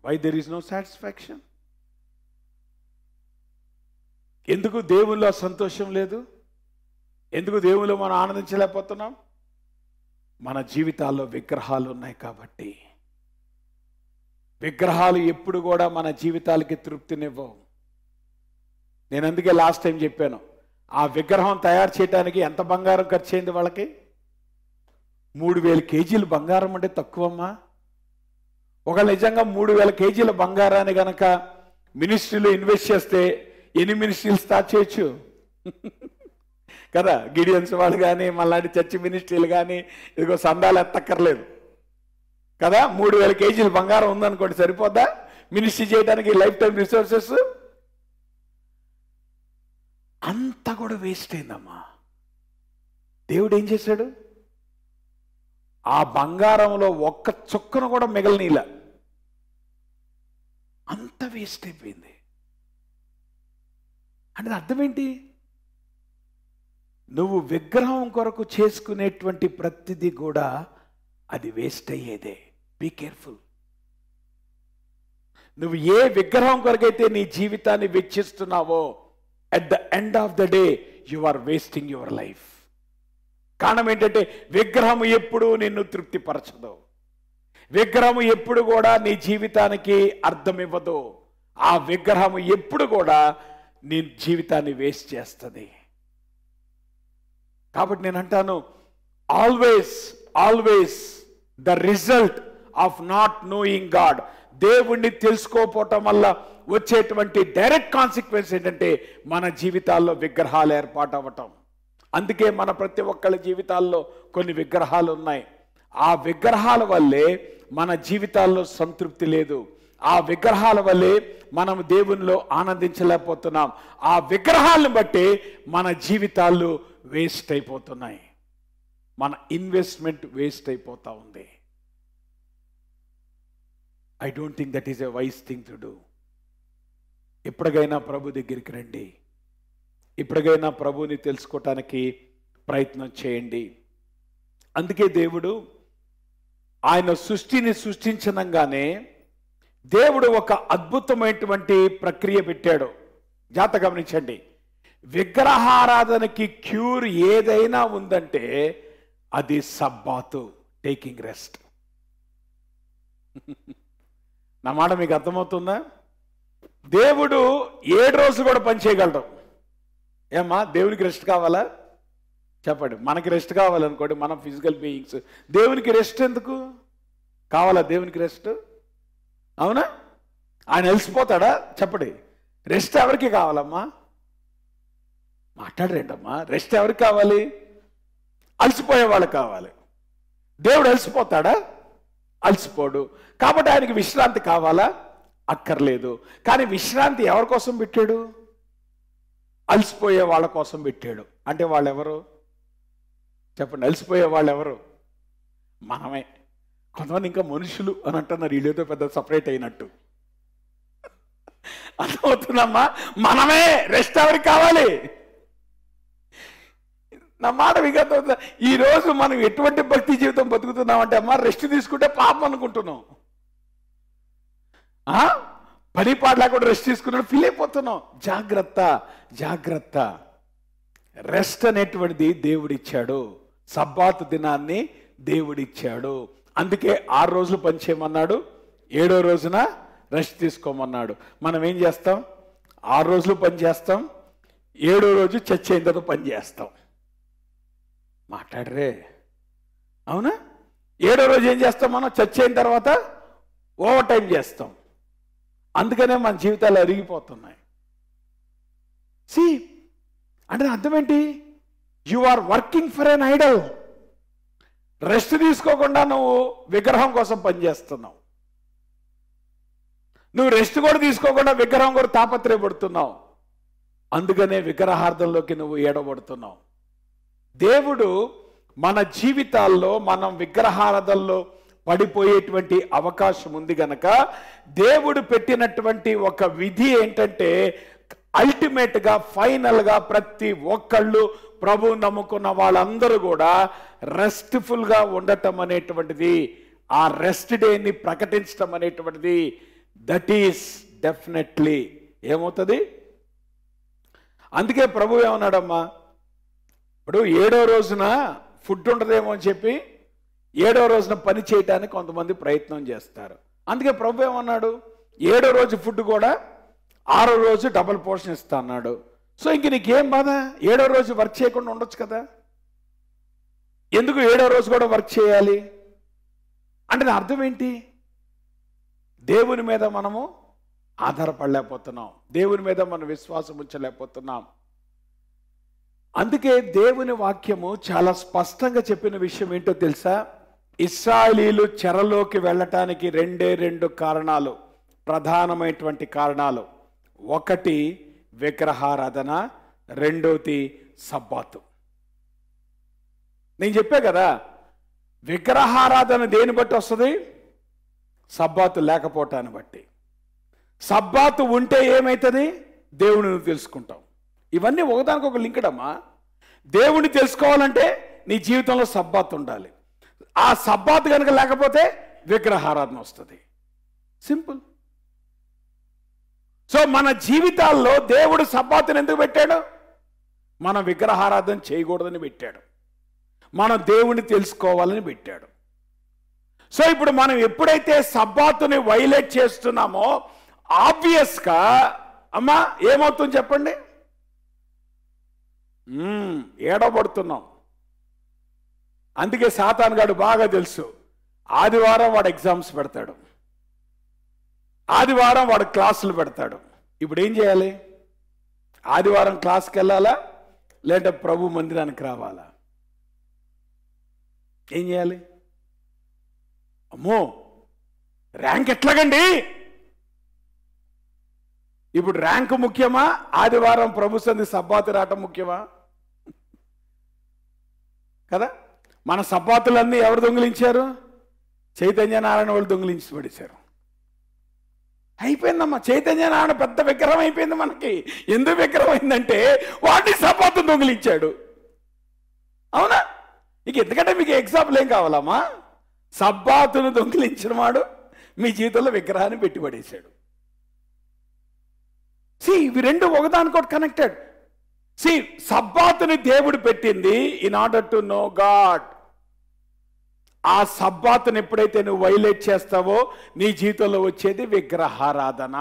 Why there is no satisfaction? ఎందుకు దేవుల్లో సంతోషం లేదు? ఎందుకు దేవుల్లో మనం ఆనందించలేకపోతున్నాం? మన జీవితాల్లో విగ్రహాలు ఉన్నాయి కాబట్టి. విగ్రహాలు ఎప్పుడు కూడా మన జీవితాలకి తృప్తినివ్వవు. నేను అందుకే లాస్ట్ టైం చెప్పాను, ఆ విగ్రహం తయారు చేయడానికి ఎంత బంగారం ఖర్చు అయింది వాళ్ళకి? 3000 కేజీలు బంగారం అంటే తక్కువమ్మా. ఒక నిజంగా 3000 కేజీల బంగారాన్ని గనక మినిస్ట్రీలో ఇన్వెస్ట్ చేస్తే ఎన్ని మినిస్ట్రీలు స్టార్ట్ చేయొచ్చు కదా. గిడియన్స్ వాళ్ళు కానీ మళ్ళీ చర్చి మినిస్ట్రీలు కానీ ఇదిగో సందాలు ఎత్తక్కర్లేదు కదా. 3000 కేజీలు బంగారం ఉందనుకోండి, సరిపోద్దా మినిస్ట్రీ చేయడానికి? లైఫ్ టైం రిసోర్సెస్ అంతా కూడా వేస్ట్ అయిందమ్మా. దేవుడు ఏం చేశాడు? ఆ బంగారంలో ఒక్క చుక్కను కూడా మిగలనీల, అంత వేస్ట్ అయిపోయింది. అంటే అర్థం ఏంటి? నువ్వు విగ్రహం కొరకు చేసుకునేటువంటి ప్రతిదీ కూడా అది వేస్ట్ అయ్యేదే. Be careful. నువ్వు ఏ విగ్రహం కొరకైతే నీ జీవితాన్ని వెచ్చిస్తున్నావో, at the end of the day you are wasting your life. కారణం ఏంటంటే విగ్రహం ఎప్పుడు నిన్ను తృప్తిపరచదు. విగ్రహం ఎప్పుడు కూడా నీ జీవితానికి అర్థం ఇవ్వదు. ఆ విగ్రహం ఎప్పుడు కూడా నీ జీవితాన్ని వేస్ట్ చేస్తుంది. కాబట్టి నేను అంటాను, always always the result of not knowing God, దేవుణ్ణి తెలుసుకోకపోవటం వల్ల వచ్చేటువంటి డైరెక్ట్ కాన్సిక్వెన్స్ ఏంటంటే మన జీవితాల్లో విగ్రహాలు ఏర్పాటు అవ్వటం. అందుకే మన ప్రతి ఒక్కళ్ళ జీవితాల్లో కొన్ని విగ్రహాలు ఉన్నాయి. ఆ విగ్రహాల వల్లే మన జీవితాల్లో సంతృప్తి లేదు. ఆ విగ్రహాల వల్లే మనం దేవునిలో ఆనందించలేకపోతున్నాం. ఆ విగ్రహాలను బట్టి మన జీవితాలు వేస్ట్ అయిపోతున్నాయి. మన ఇన్వెస్ట్మెంట్ వేస్ట్ అయిపోతా ఉంది. I don't think that is a wise thing to do. ఎప్పటికైనా ప్రభు దగ్గరికి రండి. ఇప్పటికైనా ప్రభుని తెలుసుకోవటానికి ప్రయత్నం చేయండి. అందుకే దేవుడు ఆయన సృష్టిని సృష్టించనంగానే దేవుడు ఒక అద్భుతమైనటువంటి ప్రక్రియ పెట్టాడు. జాగ్రత్త గమనించండి. విగ్రహారాధనకి క్యూర్ ఏదైనా ఉందంటే అది సబ్బాతు, టేకింగ్ రెస్ట్. నా మాట మీకు అర్థమవుతుందా? దేవుడు 7 రోజులు కూడా పని చేయగలడు. ఏమ్మా, దేవునికి రెస్ట్ కావాలా? చెప్పండి. మనకి రెస్ట్ కావాలనుకోండి, మనం ఫిజికల్ బీయింగ్స్. దేవునికి రెస్ట్ ఎందుకు కావాలా? దేవునికి రెస్ట్ అవునా? ఆయన అలసిపోతాడా? చెప్పండి. రెస్ట్ ఎవరికి కావాలమ్మా? మాట్లాడరేంటమ్మా? రెస్ట్ ఎవరికి కావాలి? అలసిపోయే వాళ్ళకి కావాలి. దేవుడు అలసిపోతాడా? అలసిపోడు. కాబట్టి ఆయనకి విశ్రాంతి కావాలా? అక్కర్లేదు. కానీ విశ్రాంతి ఎవరి కోసం పెట్టాడు? అలసిపోయే వాళ్ళ కోసం పెట్టాడు. అంటే వాళ్ళెవరు చెప్పండి? అలసిపోయే వాళ్ళు ఎవరు? మనమే. కొంతమంది ఇంకా మనుషులు అని అంటున్నారు, వీళ్ళేదో పెద్ద సపరేట్ అయినట్టు. అర్థమవుతుందమ్మా? మనమే. రెస్ట్ ఎవరికి కావాలి? నా మాట మీకు అర్థమవుతుందా? ఈరోజు మనం ఎటువంటి భక్తి జీవితం బతుకుతున్నామంటే అమ్మా, రెస్ట్ తీసుకుంటే పాపం అనుకుంటున్నాం. పని పాట లేకుండా రెస్ట్ తీసుకున్నాడు ఫీల్ అయిపోతున్నాం. జాగ్రత్త, జాగ్రత్త. రెస్ట్ అనేటువంటిది దేవుడిచ్చాడు. సబ్బాతు దినాన్ని దేవుడిచ్చాడు. అందుకే 6 రోజులు పని చేయమన్నాడు, 7వ రోజున రెస్ట్ తీసుకోమన్నాడు. మనం ఏం చేస్తాం? 6 రోజులు పని చేస్తాం, 7వ రోజు చర్చ అయిన తర్వాత పని చేస్తాం. మాట్లాడరే అవునా? 7వ రోజు ఏం చేస్తాం? మనం చర్చ అయిన తర్వాత ఓవర్ టైం చేస్తాం. అందుకనే మన జీవితాలు అరిగిపోతున్నాయి. సి అంటే అర్థం ఏంటి? You are working for an idol. Rest తీసుకోకుండా నువ్వు విగ్రహం కోసం పనిచేస్తున్నావు. నువ్వు రెస్ట్ కూడా తీసుకోకుండా విగ్రహం కూడా తాపత్రయపడుతున్నావు. అందుకనే విగ్రహార్థంలోకి నువ్వు ఏడబడుతున్నావు. దేవుడు మన జీవితాల్లో మనం విగ్రహారాధనలో పడిపోయేటువంటి అవకాశం ఉంది గనక దేవుడు పెట్టినటువంటి ఒక విధి ఏంటంటే, అల్టిమేట్గా ఫైనల్గా ప్రతి ఒక్కళ్ళు ప్రభు నమ్ముకున్న వాళ్ళందరూ కూడా రెస్ట్ఫుల్గా ఉండటం అనేటువంటిది, ఆ రెస్ట్ డేని ప్రకటించడం అనేటువంటిది, దట్ ఈస్ డెఫినెట్లీ ఏమవుతుంది? అందుకే ప్రభు ఏమన్నాడమ్మా, ఇప్పుడు 7వ రోజున ఫుడ్ ఉండదేమో అని చెప్పి 7వ రోజున పని చేయడానికి కొంతమంది ప్రయత్నం చేస్తారు. అందుకే ప్రభు ఏమన్నాడు, 7వ రోజు ఫుడ్ కూడా 6వ రోజు డబుల్ పోర్షన్ ఇస్తా అన్నాడు. సో ఇంక నీకేం బాధ, 7వ రోజు వర్క్ చేయకుండా ఉండొచ్చు కదా, ఎందుకు 7వ రోజు కూడా వర్క్ చేయాలి అంటే అర్థం ఏంటి? దేవుని మీద మనము ఆధారపడలేకపోతున్నాం, దేవుని మీద మనం విశ్వాసం ఉంచలేకపోతున్నాం. అందుకే దేవుని వాక్యము చాలా స్పష్టంగా చెప్పిన విషయం ఏంటో తెలుసా? ఇశ్రాయేలీయులు చెరలోకి వెళ్ళటానికి 2 కారణాలు, ప్రధానమైనటువంటి కారణాలు. ఒకటి విగ్రహారాధన, రెండోది సబ్బాతు. నేను చెప్పా కదా, విగ్రహారాధన దేని బట్టి వస్తుంది? సబ్బాతు లేకపోవటాన్ని బట్టి. సబ్బాతు ఉంటే ఏమవుతుంది? దేవుని తెలుసుకుంటాం. ఇవన్నీ ఒకదానికి ఒక లింక్డమ్మా. దేవుని తెలుసుకోవాలంటే నీ జీవితంలో సబ్బాతు ఉండాలి. ఆ సబ్బాతు కనుక లేకపోతే విగ్రహారాధన వస్తుంది. సింపుల్. సో మన జీవితాల్లో దేవుడు సబ్బాతుని ఎందుకు పెట్టాడు? మనం విగ్రహారాధన చేయకూడదని పెట్టాడు, మనం దేవుని తెలుసుకోవాలని పెట్టాడు. సో ఇప్పుడు మనం ఎప్పుడైతే సబ్బాతుని వైలేట్ చేస్తున్నామో ఆబ్వియస్గా అమ్మా ఏమవుతుంది చెప్పండి? ఏడబడుతున్నాం. అందుకే సాతాను గాడు బాగా తెలుసు, ఆదివారం వాడు ఎగ్జామ్స్ పెడతాడు, ఆదివారం వాడు క్లాసులు పెడతాడు. ఇప్పుడు ఏం చేయాలి? ఆదివారం క్లాస్కి వెళ్ళాలా లేదంటే ప్రభు మందిరానికి రావాలా? ఏం చేయాలి? అమ్మో ర్యాంక్ ఎట్లాగండి? ఇప్పుడు ర్యాంక్ ముఖ్యమా, ఆదివారం ప్రభు సంధి సబ్బాతు రావటం ముఖ్యమా? కదా. మన సబ్బాతులన్నీ ఎవరు దొంగిలించారు? చైతన్య నారాయణ వాళ్ళు దొంగిలించి పడేశారు. అయిపోయిందమ్మా, చైతన్య నారాయణ పెద్ద విగ్రహం అయిపోయింది మనకి. ఎందుకు విగ్రహం అయిందంటే వాడిని సబ్బాతును దొంగిలించాడు. అవునా? ఇక ఎందుకంటే మీకు ఎగ్జాంపుల్ ఏం కావాలమ్మా? సబ్బాతును దొంగిలించిన వాడు మీ జీవితంలో విగ్రహాన్ని పెట్టి పడేశాడు. ఇవి రెండు ఒకదానికోటి కనెక్టెడ్. సబ్బాతుని దేవుడు పెట్టింది in order to know God. ఆ సబ్బాతుని ఎప్పుడైతే నువ్వు వైలేట్ చేస్తావో నీ జీవితంలో వచ్చేది విగ్రహారాధన.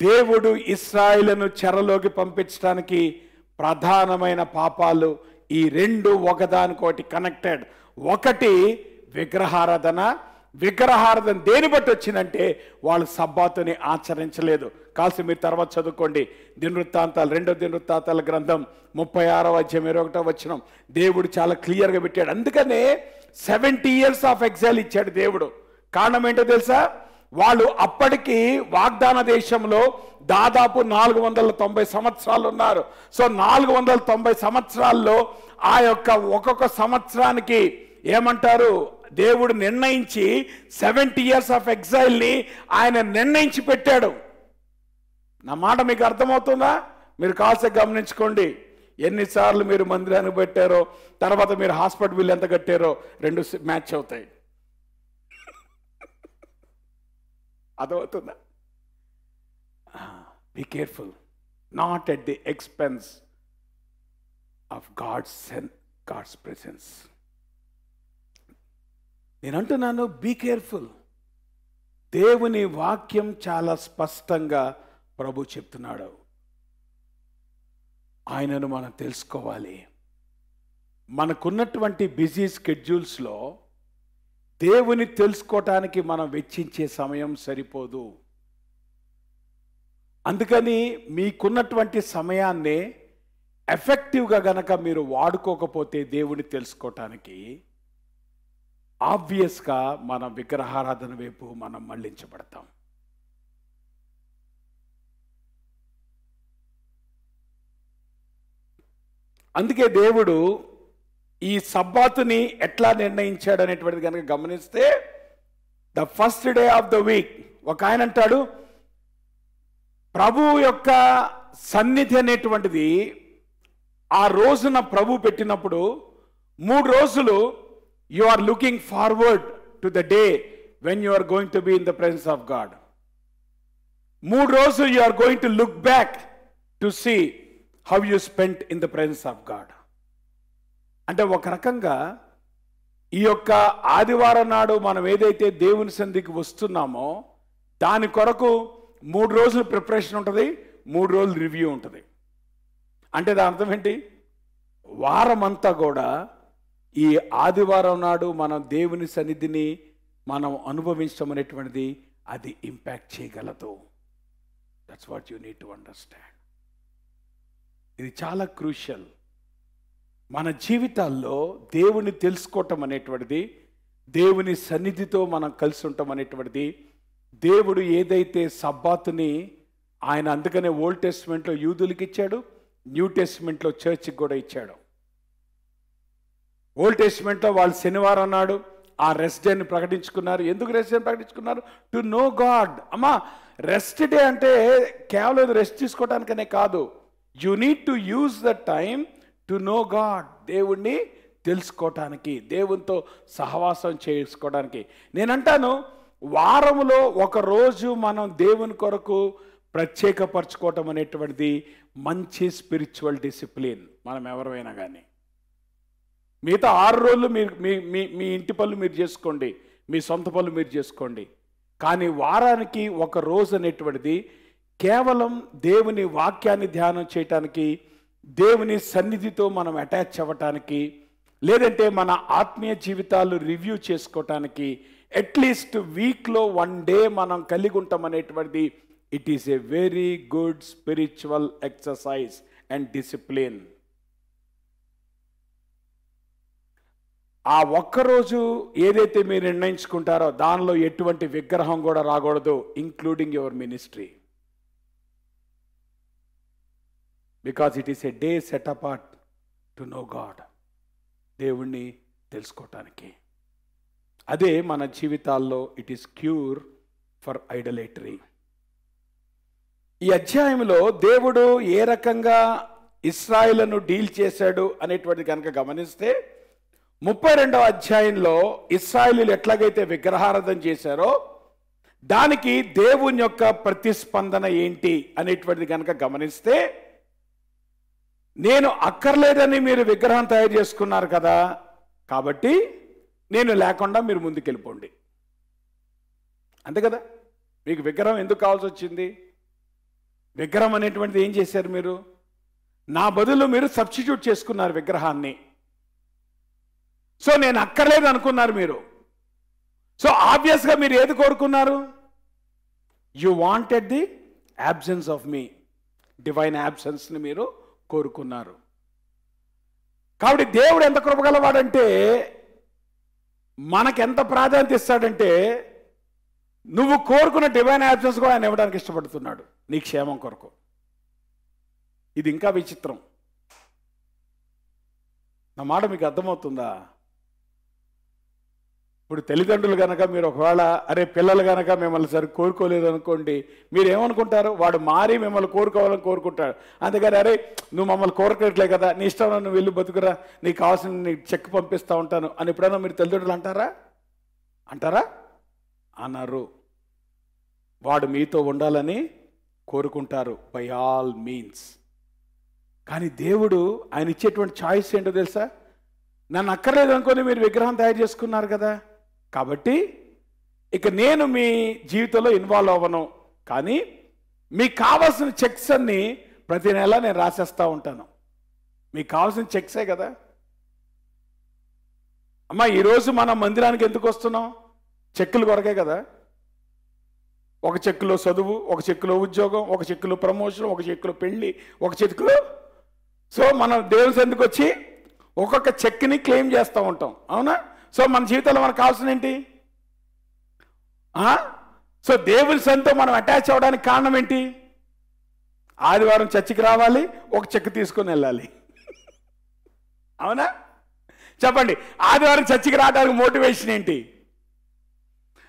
దేవుడు ఇశ్రాయేలును చెరలోకి పంపించడానికి ప్రధానమైన పాపాలు ఈ రెండు ఒకదానికోటి కనెక్టెడ్. ఒకటి విగ్రహారాధన. విగ్రహారాధన దేని బట్టి వచ్చిందంటే వాళ్ళు సబ్బాతుని ఆచరించలేదు. కాల్సి మీరు తర్వాత చదువుకోండి. దినవృత్తాంతాలు, 2వ దినవృత్తాంతాల గ్రంథం 36వ అధ్యాయం 21వ వచనం దేవుడు చాలా క్లియర్గా పెట్టాడు. అందుకనే 70 years ఆఫ్ ఎగ్జైల్ ఇచ్చాడు దేవుడు. కారణం ఏంటో తెలుసా? వాళ్ళు అప్పటికి వాగ్దాన దేశంలో దాదాపు 490 సంవత్సరాలు ఉన్నారు. సో 490 సంవత్సరాల్లో ఆ యొక్క ఒక్కొక్క సంవత్సరానికి ఏమంటారు దేవుడు నిర్ణయించి 70 years ఆఫ్ ఎగ్జైల్ని ఆయన నిర్ణయించి పెట్టాడు. నా మాట మీకు అర్థమవుతుందా? మీరు కాస్త గమనించుకోండి. ఎన్నిసార్లు మీరు మందిరానికి పెట్టారో, తర్వాత మీరు హాస్పిటల్ బిల్ ఎంత కట్టారో రెండు మ్యాచ్ అవుతాయి. అర్థమవుతుందా? Be careful, not at the expense of God's presence. నేను అంటున్నాను, బీ కేర్ఫుల్. దేవుని వాక్యం చాలా స్పష్టంగా ప్రభు చెప్తున్నాడు. ఆయనను మనం తెలుసుకోవాలి. మనకున్నటువంటి బిజీ స్కెడ్యూల్స్లో దేవుని తెలుసుకోవటానికి మనం వెచ్చించే సమయం సరిపోదు. అందుకని మీకున్నటువంటి సమయాన్ని ఎఫెక్టివ్గా గనక మీరు వాడుకోకపోతే దేవుని తెలుసుకోవటానికి ఆబ్వియస్గా మన విగ్రహారాధన వైపు మనం మళ్లించబడతాం. అందుకే దేవుడు ఈ సబ్బాతుని ఎట్లా నిర్ణయించాడు అనేటువంటిది కనుక గమనిస్తే, the first day of the week, ఒక ఆయన అంటాడు ప్రభు యొక్క సన్నిధి అనేటువంటిది ఆ రోజున ప్రభు పెట్టినప్పుడు 3 రోజులు you are looking forward to the day when you are going to be in the presence of God. 3 రోజులు you are going to look back to see how you spent in the presence of God. అంటే ఒక రకంగా ఈ యొక్క ఆదివారం నాడు మనం ఏదైతే దేవుని సన్నిధికి వస్తున్నామో దాని కొరకు 3 రోజులు ప్రిపరేషన్ ఉంటుంది, 3 రోజులు రివ్యూ ఉంటుంది. అంటే దాని అర్థం ఏంటి? వారం అంతా కూడా ఈ ఆదివారం నాడు మనం దేవుని సన్నిధిని మనం అనుభవించడం అనేటువంటిది అది ఇంపాక్ట్ చేయగలదు. That's what you need to understand. ఇది చాలా క్రూషియల్. మన జీవితాల్లో దేవుని తెలుసుకోవటం అనేటువంటిది, దేవుని సన్నిధితో మనం కలిసి ఉంటాం అనేటువంటిది, దేవుడు ఏదైతే సబ్బాతుని ఆయన అందుకనే ఓల్డ్ టెస్ట్మెంట్లో యూదులకి ఇచ్చాడు, న్యూ టెస్ట్మెంట్లో చర్చ్కి కూడా ఇచ్చాడు. ఓల్డ్ టెస్ట్మెంట్లో వాళ్ళు శనివారం నాడు ఆ రెస్ట్ డేని ప్రకటించుకున్నారు. ఎందుకు రెస్ట్ డే ప్రకటించుకున్నారు? To know God. అమ్మా, రెస్ట్ డే అంటే కేవలం రెస్ట్ తీసుకోవడానికనే కాదు. You need to use the time to know God. దేవుణ్ణి తెలుసుకోవటానికి, దేవునితో సహవాసం చేసుకోవడానికి. నేనంటాను, వారములో ఒక రోజు మనం దేవుని కొరకు ప్రత్యేకపరచుకోవటం అనేటువంటిది మంచి స్పిరిచువల్ డిసిప్లిన్. మనం ఎవరైనా కానీ మిగతా 6 రోజులు మీరు మీ ఇంటి పనులు మీరు చేసుకోండి, మీ సొంత పనులు మీరు చేసుకోండి. కానీ వారానికి ఒక రోజు అనేటువంటిది కేవలం దేవుని వాక్యాన్ని ధ్యానం చేయటానికి, దేవుని సన్నిధితో మనం అటాచ్ అవ్వటానికి, లేదంటే మన ఆత్మీయ జీవితాలు రివ్యూ చేసుకోవటానికి, అట్లీస్ట్ వీక్లో 1 డే మనం కలిగి ఉంటాం అనేటువంటిది it is a very good spiritual exercise and discipline. ఆ ఒక్కరోజు ఏదైతే మీరు నిర్ణయించుకుంటారో దానిలో ఎటువంటి విగ్రహం కూడా రాకూడదు, including your ministry. Because it is a day set apart to know God. దేవుణ్ణి తెలుసుకోవటానికి. అదే మన జీవితాల్లో it is cure for idolatry. ఈ అధ్యాయంలో దేవుడు ఏ రకంగా ఇశ్రాయేలును డీల్ చేశాడు అనేటువంటిది కనుక గమనిస్తే 32వ అధ్యాయంలో ఇశ్రాయేలీయులు ఎట్లాగైతే విగ్రహారాధన చేశారో దానికి దేవుని యొక్క ప్రతిస్పందన ఏంటి అనేటువంటిది కనుక గమనిస్తే, నేను అక్కర్లేదని మీరు విగ్రహం తయారు చేసుకున్నారు కదా, కాబట్టి నేను లేకుండా మీరు ముందుకెళ్ళిపోండి. అంతే కదా? మీకు విగ్రహం ఎందుకు కావాల్సి వచ్చింది? విగ్రహం అనేటువంటిది ఏం చేశారు మీరు? నా బదులు మీరు సబ్స్టిట్యూట్ చేసుకున్నారు విగ్రహాన్ని. సో నేను అక్కర్లేదు అనుకున్నారు మీరు. సో ఆబ్వియస్గా మీరు ఏది కోరుకున్నారు? You wanted the absence of me, divine యాబ్సెన్స్ని మీరు కోరుకున్నారు. కాబట్టి దేవుడు ఎంత కృపగలవాడంటే మనకెంత ప్రాధాన్యత ఇస్తాడంటే నువ్వు కోరుకున్న డివైన్ యాబ్సెన్స్ కూడా ఆయన ఇవ్వడానికి ఇష్టపడుతున్నాడు నీ క్షేమం కొరకు. ఇది ఇంకా విచిత్రం. నా మాట మీకు అర్థమవుతుందా? ఇప్పుడు తల్లిదండ్రులు కనుక మీరు ఒకవేళ పిల్లలు కనుక మిమ్మల్ని సరి కోరుకోలేదు అనుకోండి, మీరు ఏమనుకుంటారు? వాడు మారి మిమ్మల్ని కోరుకోవాలని కోరుకుంటాడు. అందుకని నువ్వు మమ్మల్ని కోరుకోవట్లే కదా, నీ ఇష్టం, నువ్వు వెళ్ళి బతుకురా, నీకు కావాల్సిన నీకు చెక్ పంపిస్తూ ఉంటాను అని ఎప్పుడైనా మీరు తల్లిదండ్రులు అంటారా? అన్నారు. వాడు మీతో ఉండాలని కోరుకుంటారు బై ఆల్ మీన్స్. కానీ దేవుడు ఆయన ఇచ్చేటువంటి చాయిస్ ఏంటో తెలుసా? నన్ను అక్కర్లేదు అనుకొని మీరు విగ్రహం తయారు చేసుకున్నారు కదా, కాబట్టి ఇక నేను మీ జీవితంలో ఇన్వాల్వ్ అవ్వను, కానీ మీకు కావాల్సిన చెక్స్ అన్ని ప్రతి నెల నేను రాసేస్తూ ఉంటాను. మీకు కావాల్సిన చెక్సే కదా. అమ్మా, ఈరోజు మనం మందిరానికి ఎందుకు వస్తున్నాం? చెక్కులు కొరకే కదా. ఒక చెక్కులో చదువు, ఒక చెక్కులో ఉద్యోగం, ఒక చెక్కులో ప్రమోషన్, ఒక చెక్కులో పెళ్ళి, ఒక చెక్కులో. సో మనం దేవుని సన్నిధికి వచ్చి ఒక్కొక్క చెక్ని క్లెయిమ్ చేస్తూ ఉంటాం, అవునా? సో మన జీవితంలో మనకు కావాల్సిన ఏంటి? సో దేవుని సన్నిధితో మనం అటాచ్ అవ్వడానికి కారణం ఏంటి? ఆదివారం చర్చికి రావాలి, ఒక చెక్ తీసుకొని వెళ్ళాలి, అవునా? చెప్పండి, ఆదివారం చర్చికి రావడానికి మోటివేషన్ ఏంటి?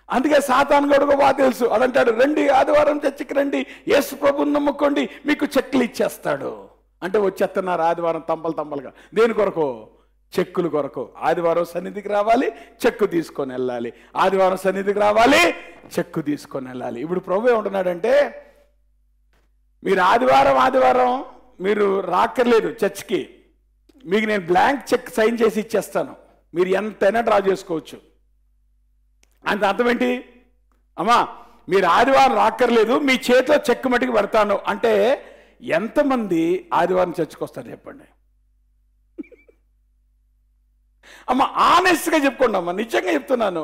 అందుకే సాతాను కూడా బాగా తెలుసు. అదంటాడు, రండి ఆదివారం చర్చికి రండి, యేసు ప్రభువుని నమ్ముకోండి, మీకు చెక్కులు ఇచ్చేస్తాడు. అంటే వచ్చేస్తున్నారు ఆదివారం తంపలుగా. దేని కొరకు? చెక్కుల కొరకు. ఆదివారం సన్నిధికి రావాలి, చెక్కు తీసుకొని వెళ్ళాలి. ఆదివారం సన్నిధికి రావాలి, చెక్కు తీసుకొని వెళ్ళాలి. ఇప్పుడు ప్రభు ఏమంటున్నాడంటే, మీరు ఆదివారం మీరు రాక్కర్లేదు చర్చ్కి, మీకు నేను బ్లాంక్ చెక్ సైన్ చేసి ఇచ్చేస్తాను, మీరు ఎంతైనా డ్రా చేసుకోవచ్చు. అంత అర్థం ఏంటి? అమ్మా మీరు ఆదివారం రాక్కర్లేదు, మీ చేతిలో చెక్ మటుకు పెడతాను అంటే ఎంతమంది ఆదివారం చర్చకు వస్తారు చెప్పండి? అమ్మ ఆనెస్ట్గా చెప్పుకోండి అమ్మా, నిజంగా చెప్తున్నాను.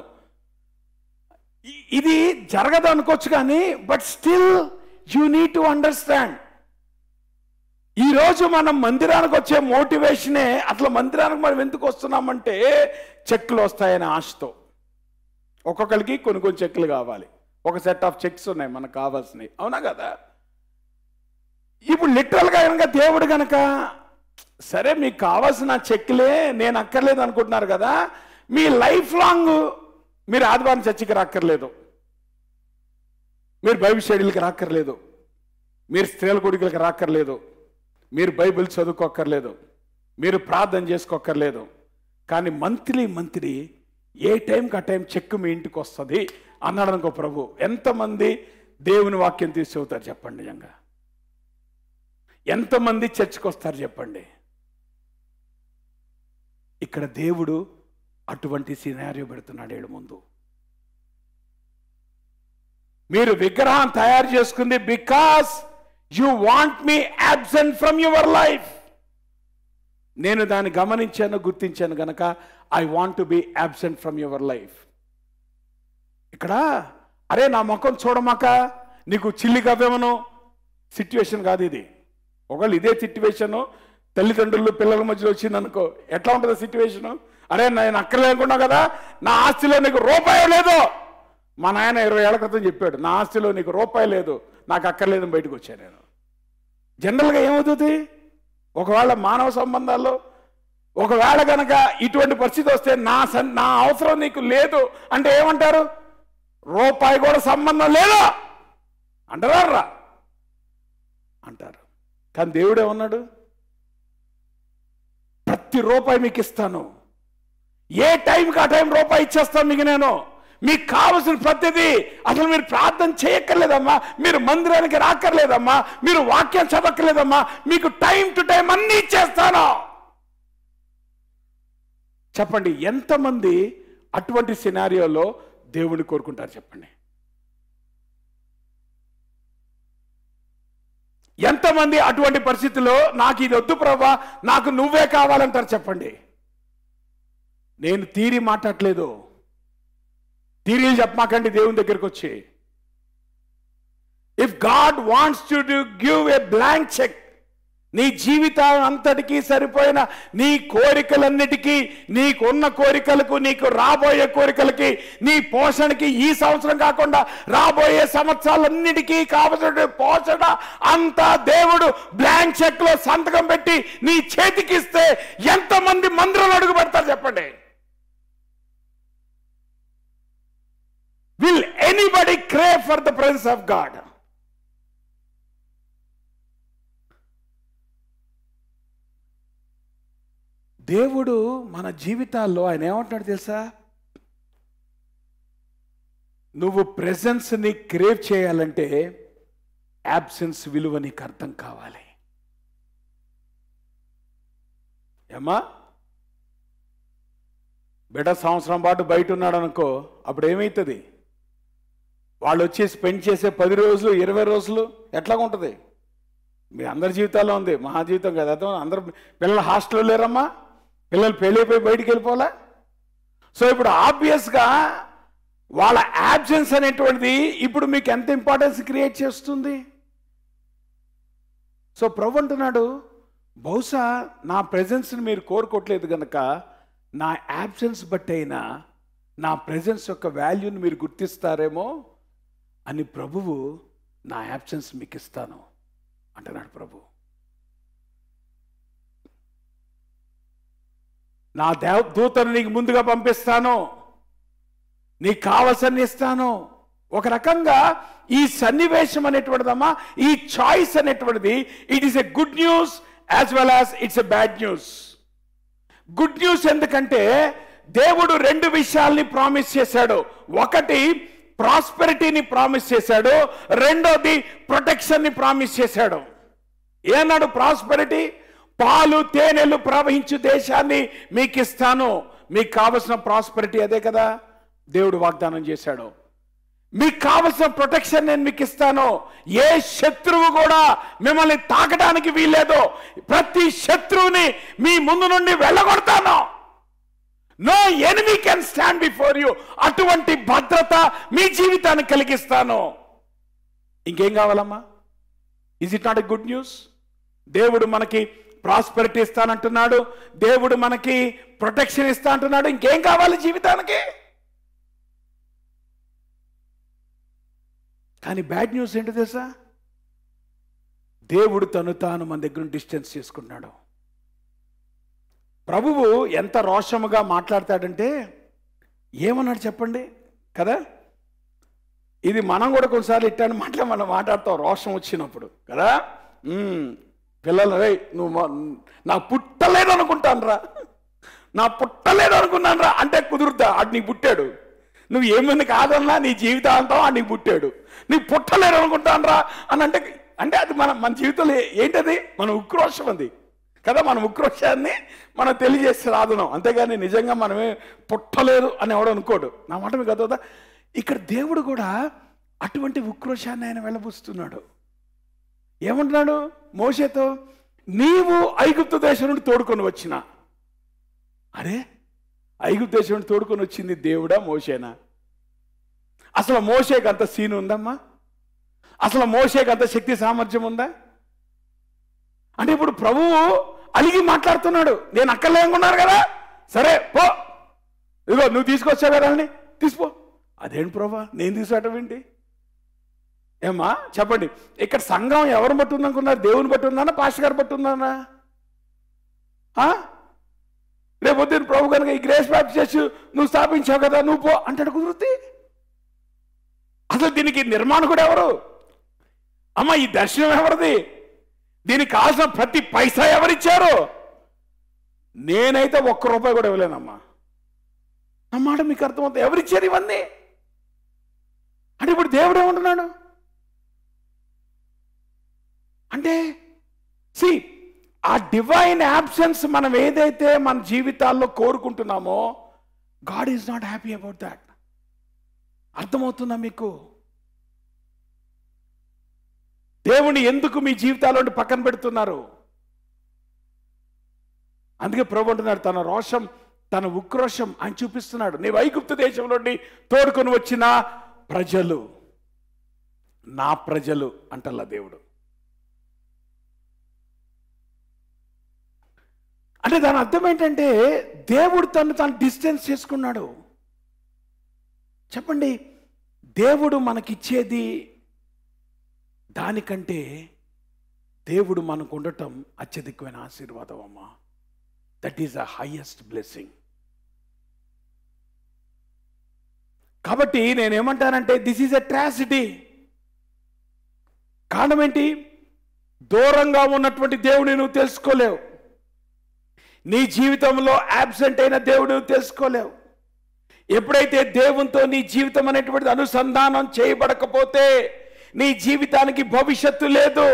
ఇది జరగదు అనుకోవచ్చు కానీ but still you need to understand. ఈరోజు మనం మందిరానికి వచ్చే మోటివేషనే, అసలు మందిరానికి మనం ఎందుకు వస్తున్నామంటే చెక్లు వస్తాయనే ఆశతో. ఒక్కొక్కరికి కొన్ని చెక్లు కావాలి, ఒక సెట్ ఆఫ్ చెక్స్ ఉన్నాయి మనకు కావాల్సినవి, అవునా కదా? ఇప్పుడు లిటరల్గా కనుక దేవుడు కనుక సరే మీకు కావాల్సిన చెక్లే నేను అక్కర్లేదు అనుకుంటున్నారు కదా, మీ లైఫ్ లాంగ్ మీరు ఆదివారం చర్చికి రాక్కర్లేదు, మీరు బైబిల్ స్టడీలకి రాక్కర్లేదు, మీరు స్త్రీల కొడుకులకి రాక్కర్లేదు, మీరు బైబిల్ చదువుకోక్కర్లేదు, మీరు ప్రార్థన చేసుకోక్కర్లేదు. కానీ మంత్లీ ఏ టైంకి ఆ టైం చెక్ మీ ఇంటికి వస్తుంది అన్నాడు అనుకో ప్రభు, ఎంతమంది దేవుని వాక్యం తీసి చదువుతారు చెప్పండి? నిజంగా ఎంతమంది చర్చకు వస్తారు చెప్పండి? ఇక్కడ దేవుడు అటువంటి సినారియో పెడుతున్నాడు ఏడు ముందు. మీరు విగ్రహం తయారు చేసుకుంది because you want me absent from your life. నేను దాన్ని గమనించాను, గుర్తించాను గనక I want to be absent from your life. ఇక్కడ అరే నా ముఖం చూడమాక నీకు చిల్లి కవ్వేమను సిచ్యువేషన్ కాదు ఇది. ఒకవేళ ఇదే సిచ్యువేషను తల్లిదండ్రులు పిల్లల మధ్యలో వచ్చింది అనుకో, ఎట్లా ఉంటుంది సిచ్యువేషను? అరే నేను అక్కర్లేనుకున్నావు కదా, నా ఆస్తిలో నీకు రూపాయి లేదు. మా నాయన 20 ఏళ్ల క్రితం చెప్పాడు, నా ఆస్తిలో నీకు రూపాయి లేదు, నాకు అక్కర్లేదని బయటకు వచ్చాను నేను. జనరల్గా ఏమవుతుంది ఒకవేళ మానవ సంబంధాల్లో ఒకవేళ కనుక ఇటువంటి పరిస్థితి వస్తే నా అవసరం నీకు లేదు అంటే ఏమంటారు? రూపాయి కూడా సంబంధం లేదు అంటారా? అంటారు. కానీ దేవుడు ఏమన్నాడు? ప్రతి రూపాయి మీకు ఇస్తాను, ఏ టైంకి ఆ టైం రూపాయి ఇచ్చేస్తాను మీకు నేను. మీకు కావలసిన ప్రతిదీ, అసలు మీరు ప్రార్థన చేయక్కర్లేదమ్మా, మీరు మందిరానికి రాక్కర్లేదమ్మా, మీరు వాక్యం చదవక్కర్లేదమ్మా, మీకు టైం టు టైం అన్నీ ఇచ్చేస్తాను. చెప్పండి ఎంతమంది అటువంటి సినారియోలో దేవుడిని కోరుకుంటారు చెప్పండి? ఎంతమంది అటువంటి పరిస్థితుల్లో నాకు ఇది వద్దు ప్రభా, నాకు నువ్వే కావాలంటారు చెప్పండి? నేను తీరి మాట్లాడలేదు, తీరీలు చెప్పమాకండి దేవుని దగ్గరికి వచ్చి. If God wants to give a blank cheque, నీ జీవితం అంతటికీ సరిపోయిన నీ కోరికలన్నిటికీ, నీకున్న కోరికలకు, నీకు రాబోయే కోరికలకి, నీ పోషణకి, ఈ సంవత్సరం కాకుండా రాబోయే సంవత్సరాలన్నిటికీ కావలసిన పోషణ అంతా దేవుడు బ్లాంక్ చెక్ లో సంతకం పెట్టి నీ చేతికి ఇస్తే ఎంతమంది మందిరంలో అడుగు పెడతారు చెప్పండి? Will anybody crave for the presence of God? దేవుడు మన జీవితాల్లో ఆయన ఏమంటాడు తెలుసా? నువ్వు ప్రెజెన్స్ని క్రేవ్ చేయాలంటే యాబ్సెన్స్ విలువ నీకు అర్థం కావాలి. ఏమా బిడ్డ సంవత్సరం పాటు బయట ఉన్నాడు అనుకో, అప్పుడు ఏమవుతుంది? వాళ్ళు వచ్చి స్పెండ్ చేసే 10 రోజులు 20 రోజులు ఎట్లాగా ఉంటుంది? మీ అందరి జీవితాల్లో ఉంది, మహా జీవితం కదా. అందరు పిల్లలు హాస్టల్లో లేరమ్మా, పిల్లలు పెళ్ళైపోయి బయటికి వెళ్ళిపోలే. సో ఇప్పుడు ఆబ్వియస్గా వాళ్ళ యాబ్సెన్స్ అనేటువంటిది ఇప్పుడు మీకు ఎంత ఇంపార్టెన్స్ క్రియేట్ చేస్తుంది. సో ప్రభు అంటున్నాడు, బహుశా నా ప్రెజెన్స్ని మీరు కోరుకోవట్లేదు కనుక నా యాబ్సెన్స్ బట్టి అయినా నా ప్రెజెన్స్ యొక్క వాల్యూని మీరు గుర్తిస్తారేమో అని ప్రభువు నా యాబ్సెన్స్ మీకు ఇస్తాను అంటున్నాడు ప్రభు. నా దూతను నీకు ముందుగా పంపిస్తాను, నీకు కావాల్సిన ఇస్తాను. ఒక రకంగా ఈ సన్నివేశం అనేటువంటిదమ్మా, ఈ చాయిస్ అనేటువంటిది it is a good news as well as it's a bad news. Good news ఎందుకంటే దేవుడు 2 విషయాల్ని ప్రామిస్ చేశాడు. ఒకటి, ప్రాస్పెరిటీని ప్రామిస్ చేశాడు, రెండోది ప్రొటెక్షన్ని ప్రామిస్ చేశాడు. ఏనాడు ప్రాస్పెరిటీ? పాలు తేనెలు ప్రవహించు దేశాన్ని మీకు ఇస్తాను. మీకు కావలసిన ప్రాస్పెరిటీ అదే కదా దేవుడు వాగ్దానం చేశాడు. మీకు కావలసిన ప్రొటెక్షన్ నేను మీకు ఇస్తాను. ఏ శత్రువు కూడా మిమ్మల్ని తాకడానికి వీల్లేదు. ప్రతి శత్రువుని మీ ముందు నుండి వెళ్ళగొడతాను. No enemy can stand before you. అటువంటి భద్రత మీ జీవితాన్ని కలిగిస్తాను. ఇంకేం కావాలమ్మా? Is it not a good news? దేవుడు మనకి ప్రాస్పెరిటీ ఇస్తానంటున్నాడు, దేవుడు మనకి ప్రొటెక్షన్ ఇస్తా అంటున్నాడు. ఇంకేం కావాలి జీవితానికి? కానీ బ్యాడ్ న్యూస్ ఏంటో తెలుసా? దేవుడు తను తాను మన దగ్గర డిస్టెన్స్ చేసుకున్నాడు. ప్రభువు ఎంత రోషముగా మాట్లాడతాడంటే, ఏమన్నాడు చెప్పండి కదా? ఇది మనం కూడా కొన్నిసార్లు ఇట్టాను మనం మాట్లాడతాం రోషం వచ్చినప్పుడు కదా. పిల్లలు, రే నువ్వు నా పుట్టలేదు అనుకుంటాను రా అంటే కుదురుతా? ఆడు నీకు పుట్టాడు. నువ్వు ఏమైంది కాదన్నా నీ జీవితాంతం ఆడు నీకు పుట్టాడు. నీ పుట్టలేరు అనుకుంటాను రా అని అంటే అది మన జీవితంలో ఏంటది? మన ఉక్రోషం అది కదా. మన ఉక్రోషాన్ని మనం తెలియజేసి రాదున్నాం, అంతేగాని నిజంగా మనమే పుట్టలేదు అని ఎవడు అనుకోడు. నా మాట మీకు అర్థవుతా? ఇక్కడ దేవుడు కూడా అటువంటి ఉక్రోషాన్ని ఆయన వెళ్ళబుస్తున్నాడు. ఏమంటున్నాడు మోషేతో? నీవు ఐగుప్తు దేశం నుండి తోడుకొని వచ్చిన. అరే, ఐగుప్తు దేశం నుండి తోడుకొని వచ్చింది దేవుడా మోషేనా? అసలు మోషేకి అంత సీన్ ఉందమ్మా? అసలు మోషేకి అంత శక్తి సామర్థ్యం ఉందా? అంటే ఇప్పుడు ప్రభువు అలిగి మాట్లాడుతున్నాడు. నేను అక్కర్లేకున్నాను కదా, సరే పో, ఇదిగో నువ్వు తీసుకొచ్చావు కదా అని తీసుకో. అదేంటి ప్రభా నేను తీసుకురావటం ఏంటి? ఏమ్మా చెప్పండి, ఇక్కడ సంఘం ఎవరు బట్టి ఉందనుకున్నారు? దేవుని బట్టి ఉందానా, పాస్టర్ గారు బట్టి ఉందానా? రేపొద్దు ప్రభు కనుక ఈ గ్రేస్ బ్యాప్టిస్ట్ చర్చ్ నువ్వు స్థాపించావు కదా, నువ్వు పో అంటాడు. కుదురుతుంది? అసలు దీనికి నిర్మాణకుడు ఎవరు? అమ్మ ఈ దర్శనం ఎవరిది? దీనికి కావాల్సిన ప్రతి పైసా ఎవరిచ్చారు? నేనైతే ₹1 కూడా ఇవ్వలేనమ్మా. అన్నమాట మీకు అర్థమవుతుంది. ఎవరిచ్చారు ఇవన్నీ? అంటే ఇప్పుడు దేవుడు ఏమంటున్నాడు అంటే, సి ఆ డివైన్ యాబ్సెన్స్ మనం ఏదైతే మన జీవితాల్లో కోరుకుంటున్నామో, God is not happy about that. అర్థమవుతుందా మీకు? దేవుని ఎందుకు మీ జీవితాల్లో పక్కన పెడుతున్నారు? అందుకే ప్రభు అంటున్నాడు, తన రోషం, తన ఉక్రోషం ఆయన చూపిస్తున్నాడు. నీ ఐగుప్తు దేశం నుండి తోడుకొని వచ్చిన ప్రజలు నా ప్రజలు అంటల్లా దేవుడు. అంటే దాని అర్థం ఏంటంటే, దేవుడు తను డిస్టెన్స్ చేసుకున్నాడు. చెప్పండి, దేవుడు మనకిచ్చేది దానికంటే దేవుడు మనకు ఉండటం అత్యధికమైన ఆశీర్వాదం అమ్మా. That is the highest blessing. కాబట్టి నేనేమంటానంటే, దిస్ ఈజ్ ఎ ట్రాజిడీ. కారణం ఏంటి? దూరంగా ఉన్నటువంటి దేవుడిని నువ్వు తెలుసుకోలేవు. నీ జీవితంలో యాబ్సెంట్ అయిన దేవుడు తెలుసుకోలేవు. ఎప్పుడైతే దేవునితో నీ జీవితం అనేటువంటిది అనుసంధానం చేయబడకపోతే నీ జీవితానికి భవిష్యత్తు లేదు.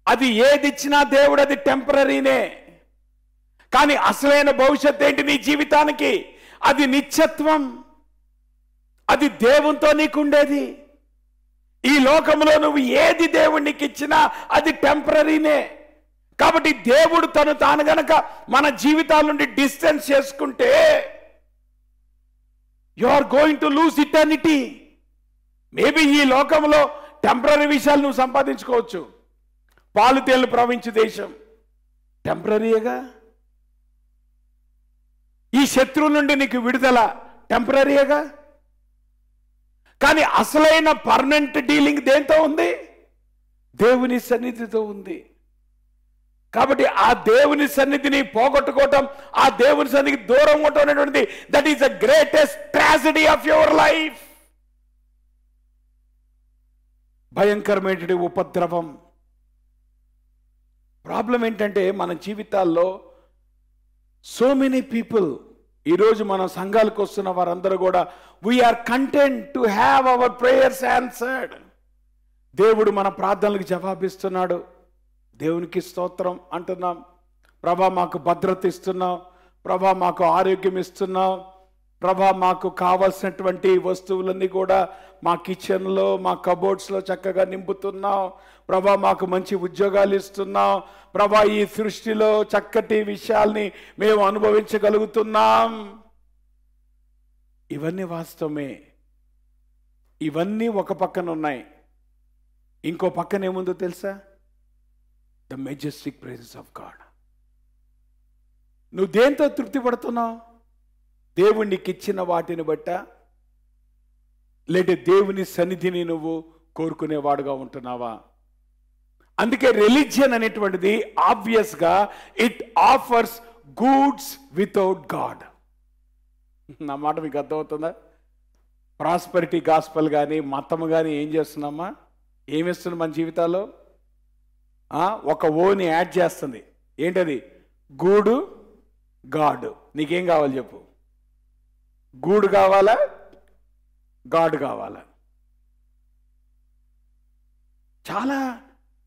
అది ఏది ఇచ్చినా దేవుడు అది టెంపరీనే. కానీ అసలైన భవిష్యత్తు ఏంటి నీ జీవితానికి? అది నిత్యత్వం. అది దేవునితో నీకుండేది. ఈ లోకంలో నువ్వు ఏది దేవునికి ఇచ్చినా అది టెంపరీనే. కాబట్టి దేవుడు తాను గనక మన జీవితాల నుండి డిస్టెన్స్ చేసుకుంటే, you are going to lose eternity. Maybe ఈ లోకంలో టెంపరీ విషయాలు నువ్వు సంపాదించుకోవచ్చు. పాలు తేళ్లు ప్రవహించే దేశం టెంపరీగా. ఈ శత్రువు నుండి నీకు విడుదల టెంపరీగా. కానీ అసలైన పర్మనెంట్ డీలింగ్ దేంతో ఉంది? దేవుని సన్నిధితో ఉంది. కాబట్టి ఆ దేవుని సన్నిధిని పోగొట్టుకోవటం, ఆ దేవుని సన్నిధికి దూరం ఉండటం అనేటువంటిది, that is the greatest tragedy of your life. భయంకరమైన ఉపద్రవం. ప్రాబ్లం ఏంటంటే, మన జీవితాల్లో సో మెనీ పీపుల్ ఈరోజు మనం సంఘాలకు వస్తున్న వారందరూ కూడా we are content to have our prayers answered. దేవుడు మన ప్రార్థనలకు జవాబిస్తున్నాడు. దేవునికి స్తోత్రం అంటున్నాం. ప్రభా మాకు భద్రత ఇస్తున్నావు, ప్రభా మాకు ఆరోగ్యం ఇస్తున్నావు, ప్రభా మాకు కావాల్సినటువంటి వస్తువులన్నీ కూడా మా కిచెన్లో మా కబోర్డ్స్లో చక్కగా నింపుతున్నావు, ప్రభా మాకు మంచి ఉద్యోగాలు ఇస్తున్నావు, ప్రభా ఈ సృష్టిలో చక్కటి విషయాల్ని మేము అనుభవించగలుగుతున్నాం. ఇవన్నీ వాస్తవమే. ఇవన్నీ ఒక పక్కన ఉన్నాయి. ఇంకో పక్కన ఏముందో తెలుసా? The majestic praises of God. నువ్వు దేంతో తృప్తి పడుతున్నావు? దేవుడు నీకు ఇచ్చిన వాటిని బట్ట, లేదంటే దేవుని సన్నిధిని నువ్వు కోరుకునేవాడుగా ఉంటున్నావా? అందుకే రిలీజియన్ అనేటువంటిది ఆబ్వియస్గా it offers goods without God. నా మాట మీకు అర్థమవుతుందా? ప్రాస్పరిటీ గాస్పల్ కానీ మతము కానీ ఏం చేస్తున్నామా? ఏమిస్తుంది మన జీవితాల్లో? ఒక ఓని యాడ్ చేస్తుంది. ఏంటది? గూడు గాడ్. నీకేం కావాలి చెప్పు? గూడు కావాలా, గాడ్ కావాలా? చాలా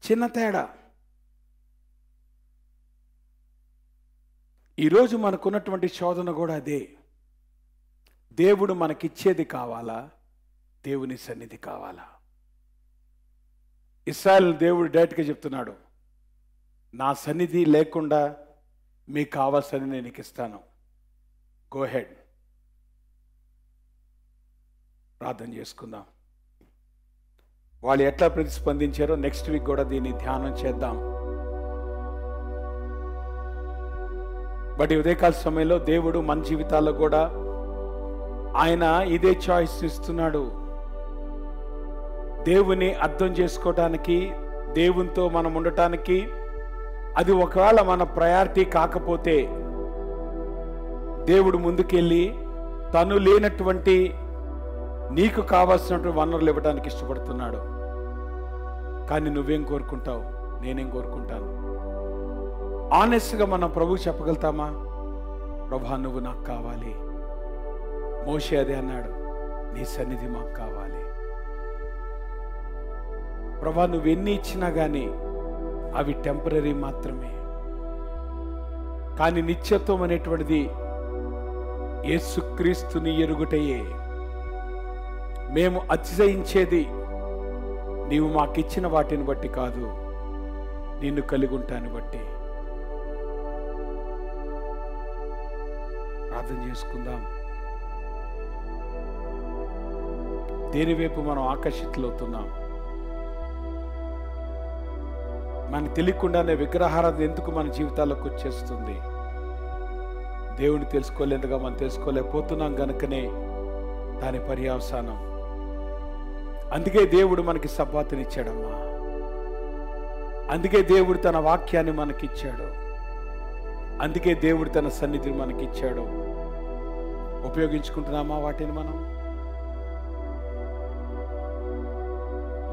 చిన్న తేడా. ఈరోజు మనకున్నటువంటి శోధన కూడా అదే. దేవుడు మనకిచ్చేది కావాలా, దేవుని సన్నిధి కావాలా? ఇశ్రాయేలు దేవుడు డైరెక్ట్గా చెప్తున్నాడు, నా సన్నిధి లేకుండా మీకు కావాల్సింది నేను నీకు ఇస్తాను, గో హెడ్. ప్రార్థన చేసుకుందాం. వాళ్ళు ఎట్లా ప్రతిస్పందించారో నెక్స్ట్ వీక్ కూడా దీన్ని ధ్యానం చేద్దాం. బట్ ఈ ఉదయకాల సమయంలో దేవుడు మన జీవితాల్లో కూడా ఆయన ఇదే చాయిస్ ఇస్తున్నాడు. దేవుని అర్థం చేసుకోవటానికి, దేవునితో మనం ఉండటానికి, అది ఒకవేళ మన ప్రయారిటీ కాకపోతే దేవుడు ముందుకెళ్ళి తను లేనటువంటి నీకు కావాల్సినటువంటి వనరులు ఇవ్వడానికి ఇష్టపడుతున్నాడు. కానీ నువ్వేం కోరుకుంటావు? నేనేం కోరుకుంటాను? ఆనెస్ట్గా మనం ప్రభువు చెప్పగలుగుతామా? ప్రభా నువ్వు నాకు కావాలి. మోషే అదే అన్నాడు, నీ సన్నిధి మాకు కావాలి. ప్రభా నువ్వెన్ని ఇచ్చినా కానీ అవి టెంపరీ మాత్రమే. కానీ నిత్యత్వం అనేటువంటిది యేసుక్రీస్తుని ఎరుగుటయే. మేము అతిశయించేది నీవు మాకిచ్చిన వాటిని బట్టి కాదు, నిన్ను కలిగి ఉంటాను బట్టి. ప్రార్థన చేసుకుందాం. దేని వైపు మనం ఆకర్షితులవుతున్నాం? మనకు తెలియకుండానే విగ్రహారాధన ఎందుకు మన జీవితాల్లోకి వచ్చేస్తుంది? దేవుని తెలుసుకోలేందుగా మనం తెలుసుకోలేకపోతున్నాం కనుకనే దాని పర్యవసానం. అందుకే దేవుడు మనకి సబ్బాతునిచ్చాడమ్మా. అందుకే దేవుడు తన వాక్యాన్ని మనకిచ్చాడు. అందుకే దేవుడు తన సన్నిధిని మనకిచ్చాడు. ఉపయోగించుకుంటున్నామా వాటిని మనం?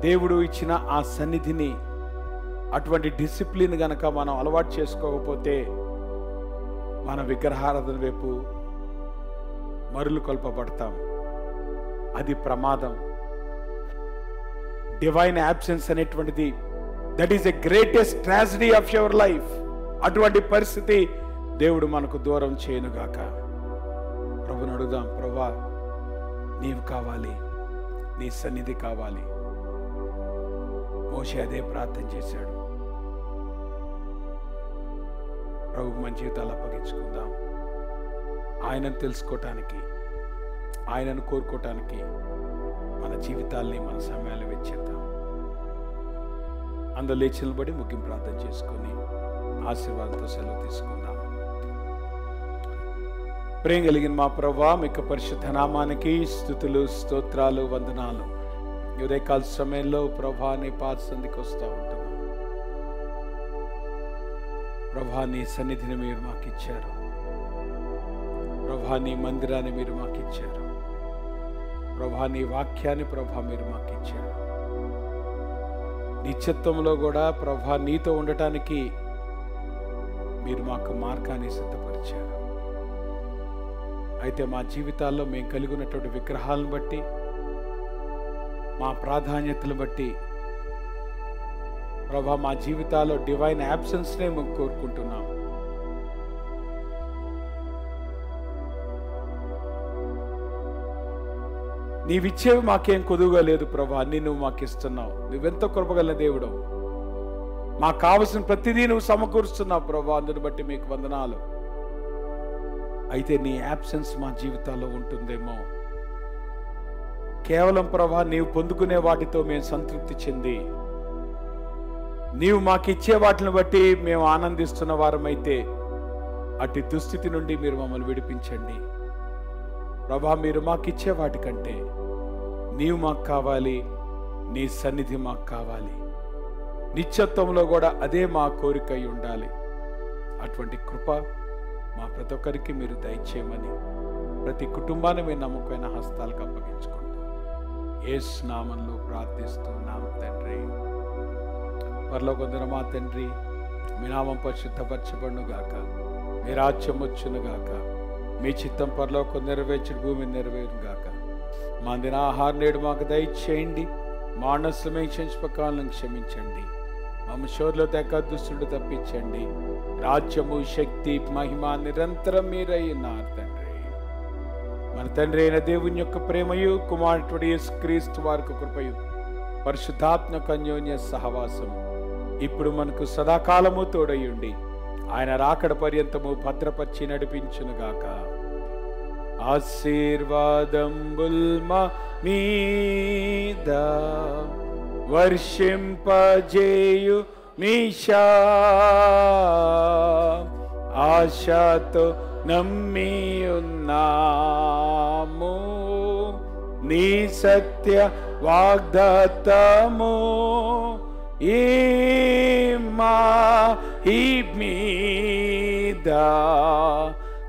దేవుడు ఇచ్చిన ఆ సన్నిధిని, అటువంటి డిసిప్లిన్ గనక మనం అలవాటు చేసుకోకపోతే మన విగ్రహారాధన వైపు మరులు కొల్పబడతాం. అది ప్రమాదం. డివైన్ యాబ్సెన్స్ అనేటువంటిది that is a greatest tragedy of your life. అటువంటి పరిస్థితి దేవుడు మనకు దూరం చేయనుగాక. ప్రభుని అడుగుదాం, ప్రభువా నీవు కావాలి, నీ సన్నిధి కావాలి. మోషే అదే ప్రార్థన చేశాడు. ప్రభు మన జీవితాలు అప్పగించుకుందాం. ఆయనను తెలుసుకోవటానికి, ఆయనను కోరుకోవటానికి మన జీవితాల్ని, మన సమయాలు వెచ్చేద్దాం. అందులో లేచి నిలబడి ముగింపు ప్రార్థన చేసుకొని ఆశీర్వాదంతో సెలవు తీసుకుందాం. ప్రేమ కలిగిన మా ప్రభువా, మీకు పరిశుద్ధ నామానికి స్తుతులు, స్తోత్రాలు, వందనాలు. ఉదయకాల సమయంలో ప్రభా నీ పాద సన్నిధికి వస్తూ ఉంటున్నాం. ప్రభా నీ సన్నిధిని మీరు మాకు ఇచ్చారు. ప్రభా నీ మందిరాన్ని మీరు మాకు ఇచ్చారు. ప్రభా నీ వాక్యాన్ని ప్రభా మీరు మాకు ఇచ్చారు. నిత్యత్వంలో కూడా ప్రభా నీతో ఉండటానికి మీరు మాకు మార్గాన్ని సిద్ధపరిచారు. అయితే మా జీవితాల్లో మేము కలిగి ఉన్నటువంటి విగ్రహాలను బట్టి, మా ప్రాధాన్యతలు బట్టి ప్రభా మా జీవితాల్లో డివైన్ యాబ్సెన్స్నే మేము కోరుకుంటున్నాం. నీవిచ్చేవి మాకేం కొదువుగా లేదు ప్రభా, అన్ని నువ్వు మాకు ఇస్తున్నావు. నువ్వెంతో కృపగల దేవుడు, మాకు కావలసిన ప్రతిదీ నువ్వు సమకూరుస్తున్నావు ప్రభా. అందుని బట్టి మీకు వందనాలు. అయితే నీ యాబ్సెన్స్ మా జీవితాల్లో ఉంటుందేమో. కేవలం ప్రభా నీవు పొందుకునే వాటితో మేము సంతృప్తి చెంది, నీవు మాకు ఇచ్చే వాటిని బట్టి మేము ఆనందిస్తున్న వారమైతే అటు దుస్థితి నుండి మీరు మమ్మల్ని విడిపించండి ప్రభా. మీరు మాకు ఇచ్చే వాటికంటే నీవు మాకు కావాలి, నీ సన్నిధి మాకు కావాలి. నిత్యత్వంలో కూడా అదే మా కోరిక అయి ఉండాలి. అటువంటి కృప మా ప్రతి ఒక్కరికి మీరు దయచేయమని ప్రతి కుటుంబాన్ని మీ నమ్మకమైన హస్తాలకు అప్పగించుకుంటాం. యేసు నామములో ప్రార్థిస్తున్నాం తండ్రి. పరలోకమందున్న మా తండ్రి, మీ నామం పరిశుద్ధపరచబడును గాక, మీ రాజ్యం వచ్చును గాక, మీ చిత్తం పరలోకం నెరవేర్చిన భూమి నెరవేరును గాక. మా దిన ఆహారం నేడు మాకు దయచేయండి, మా మనస్సులు క్షమించపకాలను క్షమించండి, మమ్మ శోధలో తెగ దుష్టుడు తప్పించండి. రాజ్యము శక్తి మహిమ నిరంతరం మీరై ఉన్నారు తండ్రి. మన తండ్రి అయిన దేవుని యొక్క ప్రేమయు, కుమారుడు యేసుక్రీస్తు వారి కృపయు, పరిశుద్ధాత్మక అన్యోన్య సహవాసము ఇప్పుడు మనకు సదాకాలము తోడయుండి ఆయన రాకడ పర్యంతము భద్రపరిచి నడిపించునుగాక. ఆశీర్వాదంబుల్ మా మీద వర్షింపజేయు మీషా, ఆశతో నమ్మి ఉన్నాము నీ సత్య వాగ్దాతము. ఈ మీద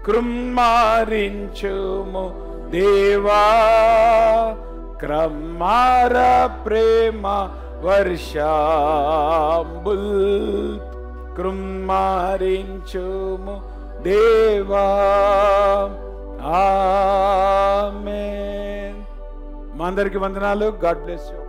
కృమ్మారించుము దేవా, క్రమార ప్రేమ వర్షాంబుల్ కృమ్మారించుము దేవా. ఆమేన్. మా అందరికి వందనాలు. God bless you.